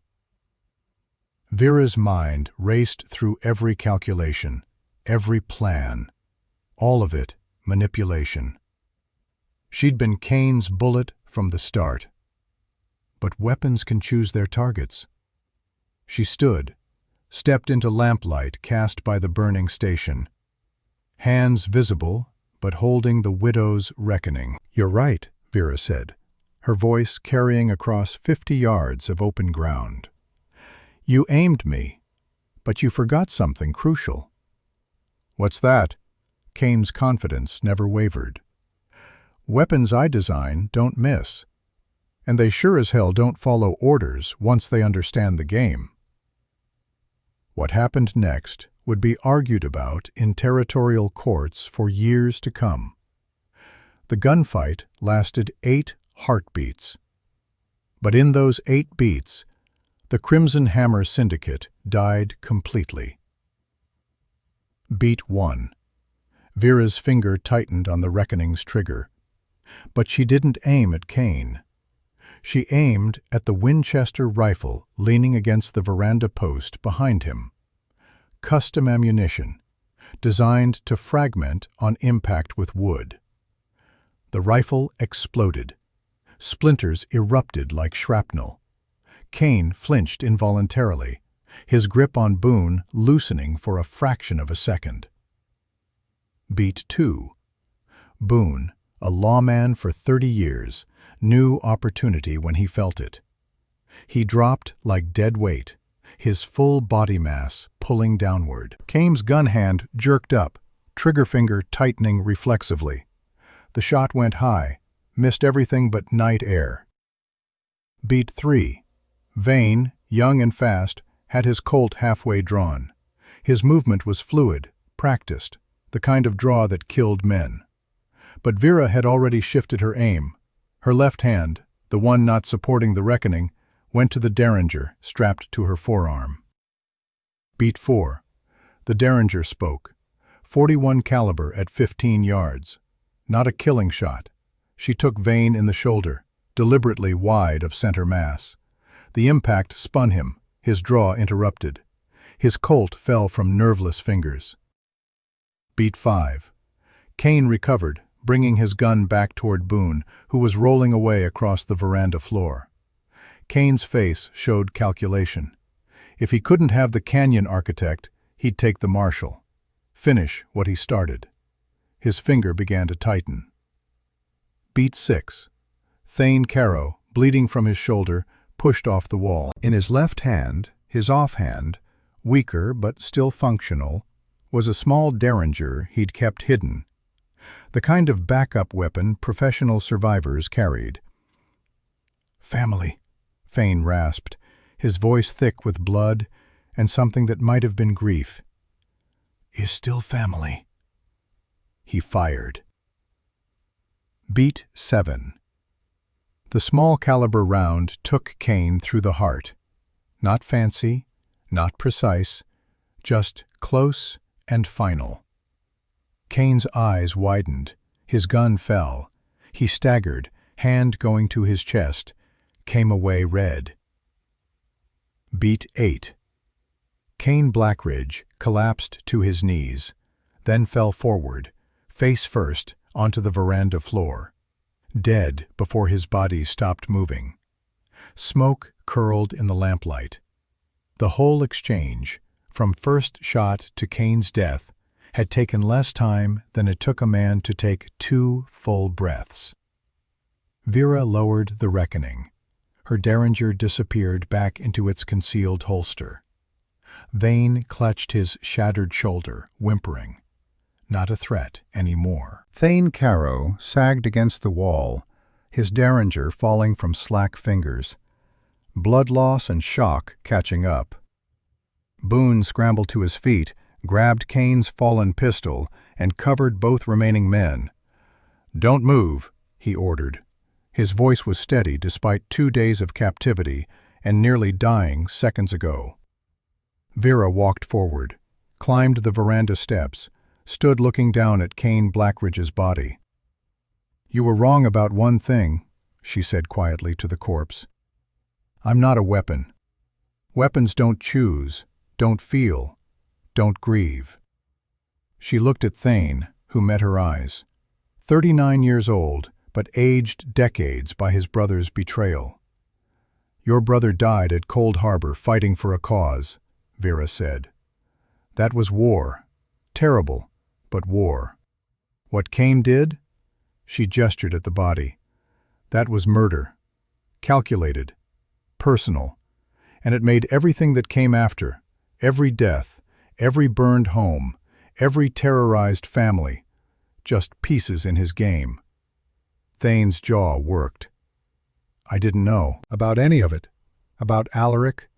Vera's mind raced through every calculation, every plan. All of it manipulation. She'd been Cain's bullet from the start. But weapons can choose their targets. She stood, stepped into lamplight cast by the burning station. Hands visible, but holding the widow's reckoning. You're right, Vera said, her voice carrying across 50 yards of open ground. You aimed me, but you forgot something crucial. What's that? Cain's confidence never wavered. Weapons I design don't miss. And they sure as hell don't follow orders once they understand the game. What happened next would be argued about in territorial courts for years to come. The gunfight lasted 8 heartbeats. But in those 8 beats, the Crimson Hammer Syndicate died completely. Beat 1. Vera's finger tightened on the reckoning's trigger. But she didn't aim at Cain. She aimed at the Winchester rifle leaning against the veranda post behind him. Custom ammunition, designed to fragment on impact with wood. The rifle exploded. Splinters erupted like shrapnel. Cain flinched involuntarily, his grip on Boone loosening for a fraction of a second. Beat 2. Boone, a lawman for 30 years, knew opportunity when he felt it. He dropped like dead weight, his full body mass pulling downward. Cain's gun hand jerked up, trigger finger tightening reflexively. The shot went high, missed everything but night air. Beat 3. Vane, young and fast, had his Colt halfway drawn. His movement was fluid, practiced, the kind of draw that killed men. But Vera had already shifted her aim. Her left hand, the one not supporting the reckoning, went to the Derringer strapped to her forearm. Beat 4. The Derringer spoke. 41 caliber at 15 yards. Not a killing shot. She took Vane in the shoulder, deliberately wide of center mass. The impact spun him, his draw interrupted. His Colt fell from nerveless fingers. Beat 5. Cain recovered, bringing his gun back toward Boone, who was rolling away across the veranda floor. Kane's face showed calculation. If he couldn't have the canyon architect, he'd take the marshal. Finish what he started. His finger began to tighten. Beat 6. Thane Caro, bleeding from his shoulder, pushed off the wall. In his left hand, his offhand, weaker but still functional, was a small derringer he'd kept hidden, the kind of backup weapon professional survivors carried. "Family," Thane rasped, his voice thick with blood and something that might have been grief. "Is still family." He fired. Beat 7. The small-caliber round took Kane through the heart. Not fancy, not precise, just close and final. Kane's eyes widened. His gun fell. He staggered, hand going to his chest, came away red. Beat 8. Kane Blackridge collapsed to his knees, then fell forward, face first, onto the veranda floor, dead before his body stopped moving. Smoke curled in the lamplight. The whole exchange, from first shot to Kane's death, had taken less time than it took a man to take 2 full breaths. Vera lowered the reckoning. Her derringer disappeared back into its concealed holster. Thane clutched his shattered shoulder, whimpering. Not a threat anymore. Thane Caro sagged against the wall, his derringer falling from slack fingers, blood loss and shock catching up. Boone scrambled to his feet, grabbed Kane's fallen pistol, and covered both remaining men. "Don't move," he ordered. His voice was steady despite 2 days of captivity and nearly dying seconds ago. Vera walked forward, climbed the veranda steps, stood looking down at Kane Blackridge's body. "You were wrong about one thing," she said quietly to the corpse. "I'm not a weapon. Weapons don't choose, don't feel, don't grieve." She looked at Thane, who met her eyes. 39 years old, but aged decades by his brother's betrayal. "Your brother died at Cold Harbor fighting for a cause," Vera said. "That was war. Terrible, but war. What Kane did?" She gestured at the body. "That was murder. Calculated. Personal. And it made everything that came after, every death, every burned home, every terrorized family, just pieces in his game." Thane's jaw worked. "I didn't know." "About any of it? About Alaric?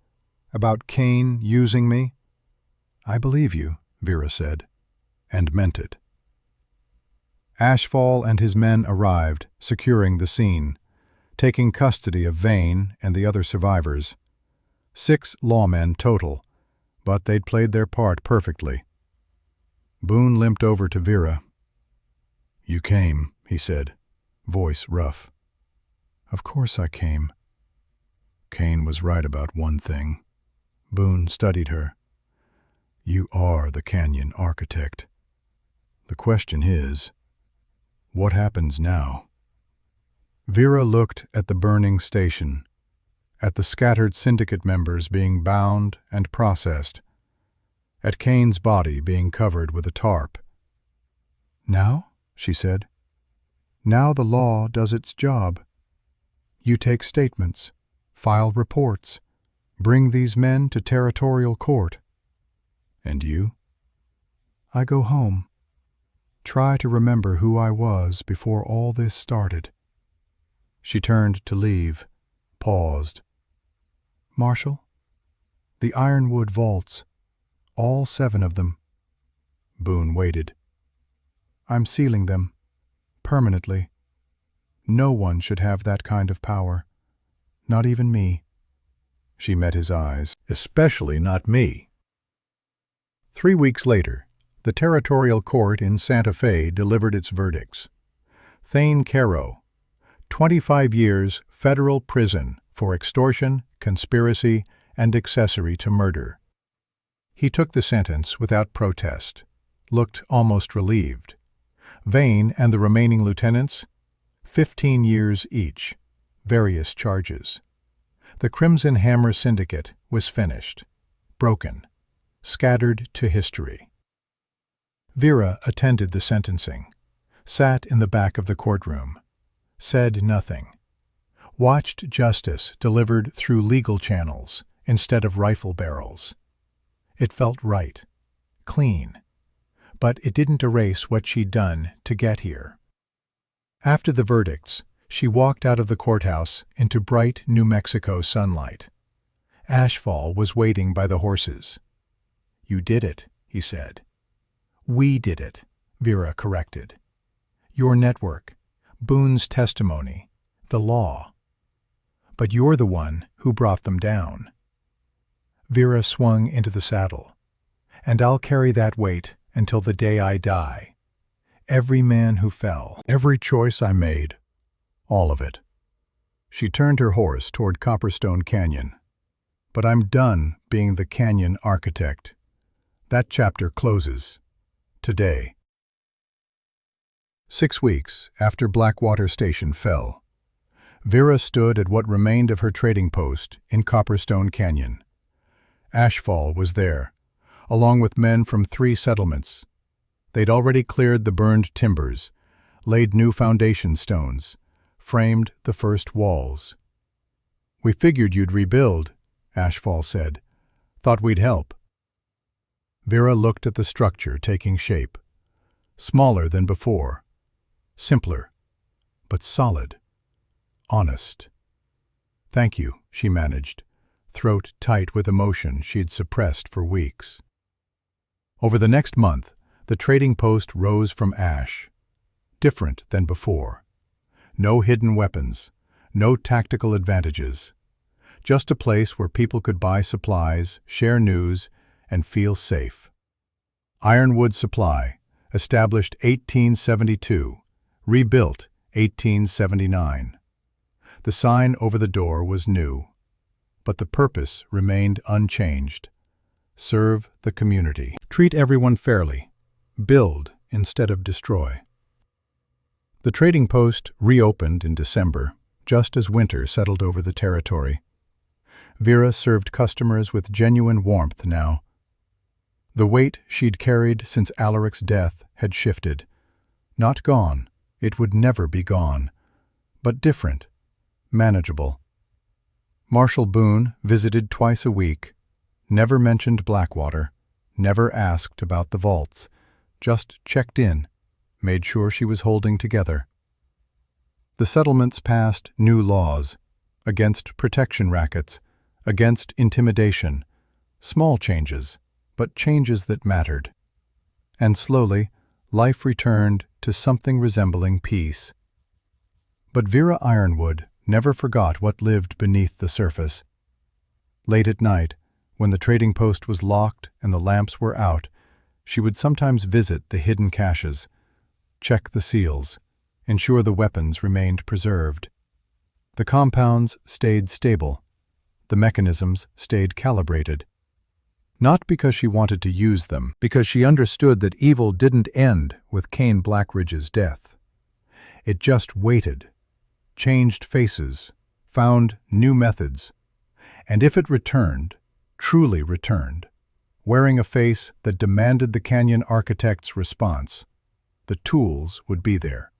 About Kane using me?" "I believe you," Vera said, and meant it. Ashfall and his men arrived, securing the scene, taking custody of Vane and the other survivors. 6 lawmen total, but they'd played their part perfectly. Boone limped over to Vera. "You came," he said, voice rough. "Of course I came." Kane was right about one thing. Boone studied her. "You are the canyon architect. The question is, what happens now?" Vera looked at the burning station, at the scattered syndicate members being bound and processed, at Kane's body being covered with a tarp. "Now," she said, "now the law does its job. You take statements, file reports, bring these men to territorial court." "And you?" "I go home. Try to remember who I was before all this started." She turned to leave, paused. "Marshal, the ironwood vaults, all 7 of them." Boone waited. "I'm sealing them, permanently. No one should have that kind of power, not even me." She met his eyes. "Especially not me." 3 weeks later, the territorial court in Santa Fe delivered its verdicts. Thane Caro, 25 years federal prison for extortion, conspiracy, and accessory to murder. He took the sentence without protest, looked almost relieved. Vane and the remaining lieutenants, 15 years each, various charges. The Crimson Hammer Syndicate was finished, broken, scattered to history. Vera attended the sentencing, sat in the back of the courtroom, said nothing, watched justice delivered through legal channels instead of rifle barrels. It felt right, clean, but it didn't erase what she'd done to get here. After the verdicts, she walked out of the courthouse into bright New Mexico sunlight. Ashfall was waiting by the horses. "You did it," he said. "We did it," Vera corrected. "Your network, Boone's testimony, the law. But you're the one who brought them down." Vera swung into the saddle. "And I'll carry that weight until the day I die. Every man who fell, every choice I made, all of it." She turned her horse toward Copperstone Canyon. "But I'm done being the canyon architect. That chapter closes today." 6 weeks after Blackwater Station fell, Vera stood at what remained of her trading post in Copperstone Canyon. Ashfall was there, along with men from 3 settlements. They'd already cleared the burned timbers, laid new foundation stones, framed the first walls. "We figured you'd rebuild," Ashfall said. "Thought we'd help." Vera looked at the structure taking shape. Smaller than before. Simpler, but solid. Honest. "Thank you," she managed, throat tight with emotion she'd suppressed for weeks. Over the next month, the trading post rose from ash. Different than before. No hidden weapons, no tactical advantages. Just a place where people could buy supplies, share news, and feel safe. Ironwood Supply, established 1872, rebuilt 1879. The sign over the door was new, but the purpose remained unchanged. Serve the community. Treat everyone fairly. Build instead of destroy. The trading post reopened in December, just as winter settled over the territory. Vera served customers with genuine warmth now. The weight she'd carried since Alaric's death had shifted. Not gone, it would never be gone, but different, manageable. Marshal Boone visited twice a week, never mentioned Blackwater, never asked about the vaults, just checked in, made sure she was holding together. The settlements passed new laws, against protection rackets, against intimidation, small changes, but changes that mattered. And slowly, life returned to something resembling peace. But Vera Ironwood never forgot what lived beneath the surface. Late at night, when the trading post was locked and the lamps were out, she would sometimes visit the hidden caches, check the seals, ensure the weapons remained preserved. The compounds stayed stable. The mechanisms stayed calibrated. Not because she wanted to use them, because she understood that evil didn't end with Cain Blackridge's death. It just waited, changed faces, found new methods. And if it returned, truly returned, wearing a face that demanded the canyon architect's response, the tools would be there.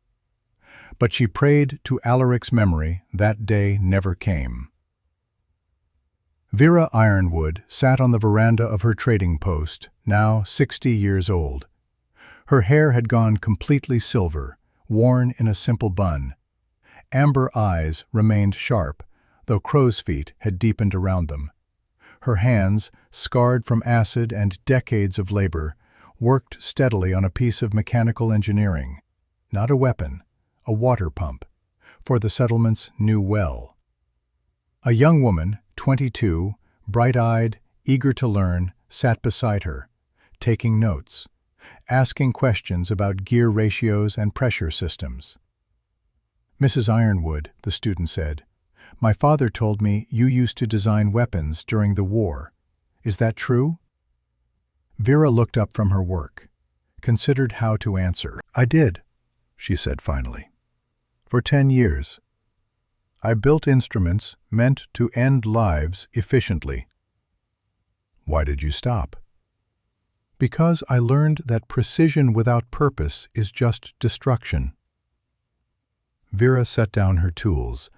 But she prayed to Alaric's memory that day never came. Vera Ironwood sat on the veranda of her trading post, now 60 years old. Her hair had gone completely silver, worn in a simple bun. Amber eyes remained sharp, though crow's feet had deepened around them. Her hands, scarred from acid and decades of labor, worked steadily on a piece of mechanical engineering. Not a weapon, a water pump, for the settlement's new well. A young woman, 22, bright-eyed, eager to learn, sat beside her, taking notes, asking questions about gear ratios and pressure systems. "Mrs. Ironwood," the student said, "my father told me you used to design weapons during the war. Is that true?" Vera looked up from her work, considered how to answer. "I did," she said finally. For 10 years. I built instruments meant to end lives efficiently. Why did you stop? Because I learned that precision without purpose is just destruction. Vera set down her tools,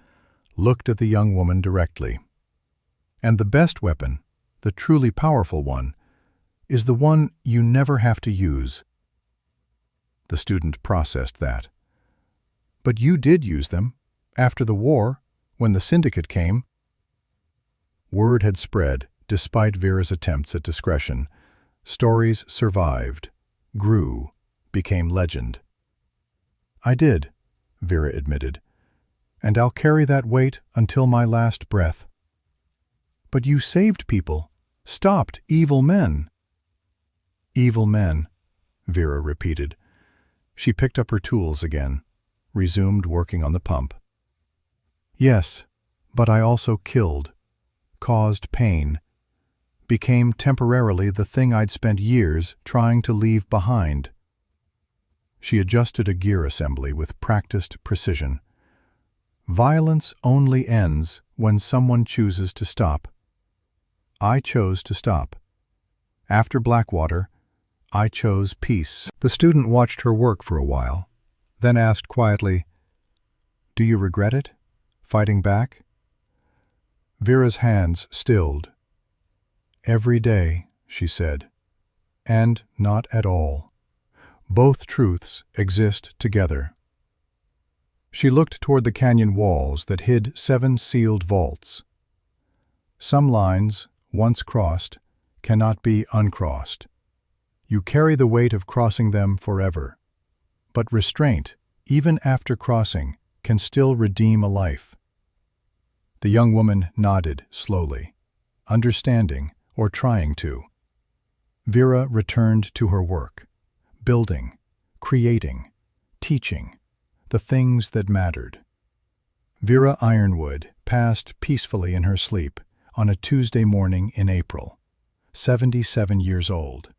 looked at the young woman directly. And the best weapon, the truly powerful one, is the one you never have to use. The student processed that. But you did use them, after the war, when the syndicate came. Word had spread, despite Vera's attempts at discretion. Stories survived, grew, became legend. I did, Vera admitted, and I'll carry that weight until my last breath. But you saved people, stopped evil men. Evil men, Vera repeated. She picked up her tools again, resumed working on the pump. Yes, but I also killed, caused pain, became temporarily the thing I'd spent years trying to leave behind. She adjusted a gear assembly with practiced precision. Violence only ends when someone chooses to stop. I chose to stop. After Blackwater, I chose peace. The student watched her work for a while, then asked quietly, "Do you regret it? Fighting back?" Vera's hands stilled. "Every day," she said, "and not at all. Both truths exist together." She looked toward the canyon walls that hid 7 sealed vaults. Some lines, once crossed, cannot be uncrossed. You carry the weight of crossing them forever. But restraint, even after crossing, can still redeem a life. The young woman nodded slowly, understanding or trying to. Vera returned to her work, building, creating, teaching, the things that mattered. Vera Ironwood passed peacefully in her sleep on a Tuesday morning in April, 77 years old.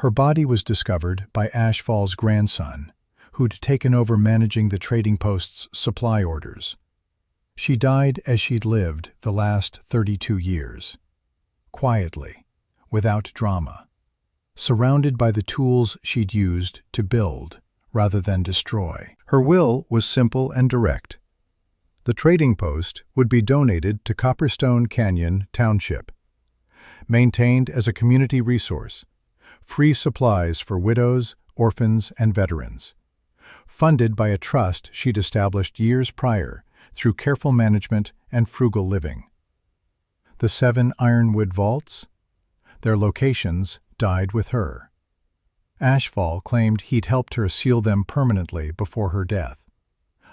Her body was discovered by Ashfall's grandson, who'd taken over managing the trading post's supply orders. She died as she'd lived the last 32 years, quietly, without drama, surrounded by the tools she'd used to build rather than destroy. Her will was simple and direct. The trading post would be donated to Copperstone Canyon Township, maintained as a community resource, free supplies for widows, orphans, and veterans, funded by a trust she'd established years prior through careful management and frugal living. The 7 ironwood vaults? Their locations died with her. Ashfall claimed he'd helped her seal them permanently before her death.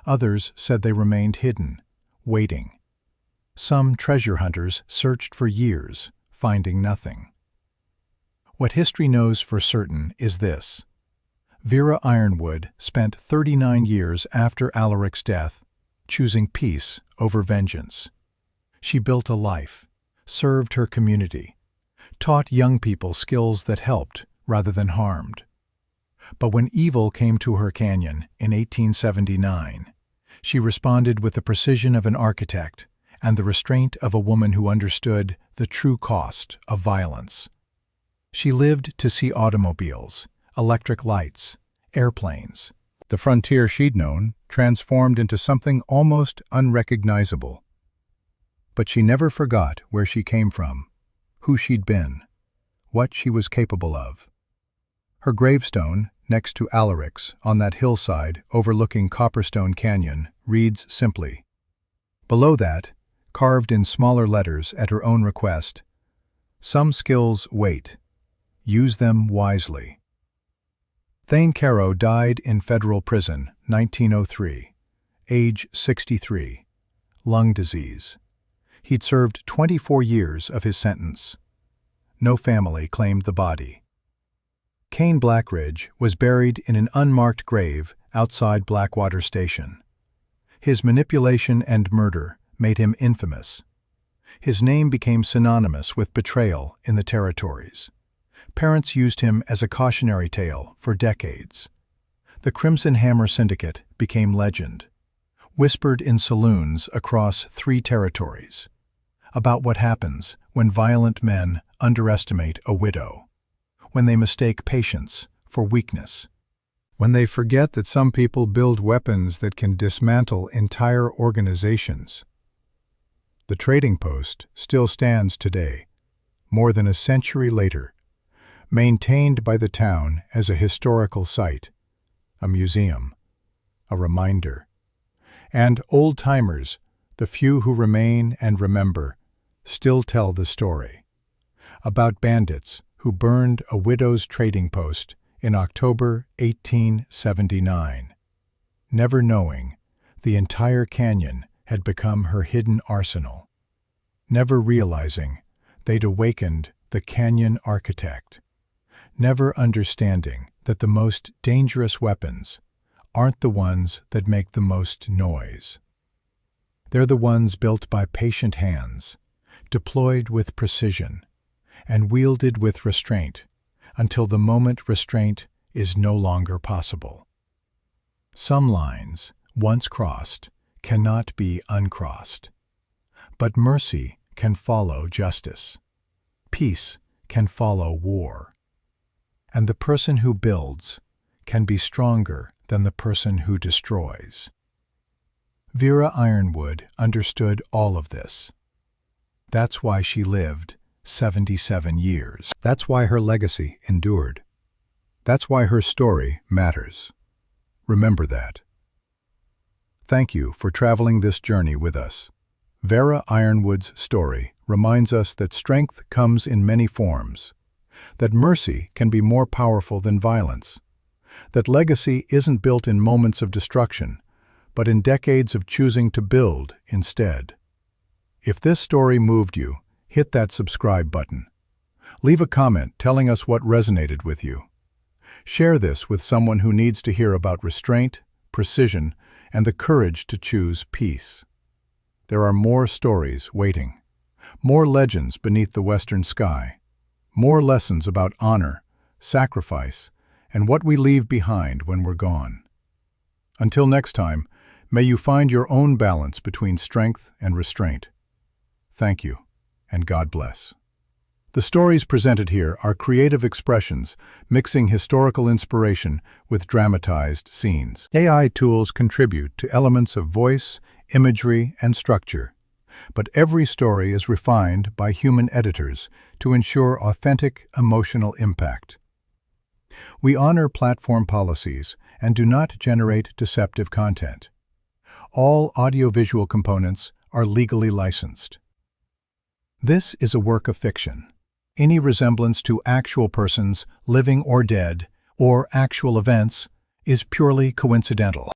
Others said they remained hidden, waiting. Some treasure hunters searched for years, finding nothing. What history knows for certain is this. Vera Ironwood spent 39 years after Alaric's death, choosing peace over vengeance. She built a life, served her community, taught young people skills that helped rather than harmed. But when evil came to her canyon in 1879, she responded with the precision of an architect and the restraint of a woman who understood the true cost of violence. She lived to see automobiles, electric lights, airplanes. The frontier she'd known transformed into something almost unrecognizable. But she never forgot where she came from, who she'd been, what she was capable of. Her gravestone, next to Alaric's, on that hillside overlooking Copperstone Canyon, reads simply. Below that, carved in smaller letters at her own request, "Some skills wait. Use them wisely." Thane Caro died in federal prison, 1903, age 63, lung disease. He'd served 24 years of his sentence. No family claimed the body. Kane Blackridge was buried in an unmarked grave outside Blackwater Station. His manipulation and murder made him infamous. His name became synonymous with betrayal in the territories. Parents used him as a cautionary tale for decades. the Crimson Hammer Syndicate became legend, whispered in saloons across 3 territories, about what happens when violent men underestimate a widow, when they mistake patience for weakness, when they forget that some people build weapons that can dismantle entire organizations. The trading post still stands today, more than a century later, maintained by the town as a historical site, a museum, a reminder. And old-timers, the few who remain and remember, still tell the story about bandits who burned a widow's trading post in October 1879, never knowing the entire canyon had become her hidden arsenal, never realizing they'd awakened the canyon architect, never understanding that the most dangerous weapons aren't the ones that make the most noise. They're the ones built by patient hands, deployed with precision, and wielded with restraint until the moment restraint is no longer possible. Some lines, once crossed, cannot be uncrossed. But mercy can follow justice. Peace can follow war. And the person who builds can be stronger than the person who destroys. Vera Ironwood understood all of this. That's why she lived 77 years. That's why her legacy endured. That's why her story matters. Remember that. Thank you for traveling this journey with us. Vera Ironwood's story reminds us that strength comes in many forms, that mercy can be more powerful than violence, that legacy isn't built in moments of destruction, but in decades of choosing to build instead. If this story moved you, hit that subscribe button. Leave a comment telling us what resonated with you. Share this with someone who needs to hear about restraint, precision, and the courage to choose peace. There are more stories waiting, more legends beneath the western sky, more lessons about honor, sacrifice, and what we leave behind when we're gone. Until next time, may you find your own balance between strength and restraint. Thank you, and God bless. The stories presented here are creative expressions, mixing historical inspiration with dramatized scenes. AI tools contribute to elements of voice, imagery, and structure, but every story is refined by human editors to ensure authentic emotional impact. We honor platform policies and do not generate deceptive content. All audiovisual components are legally licensed. This is a work of fiction. Any resemblance to actual persons, living or dead, or actual events, is purely coincidental.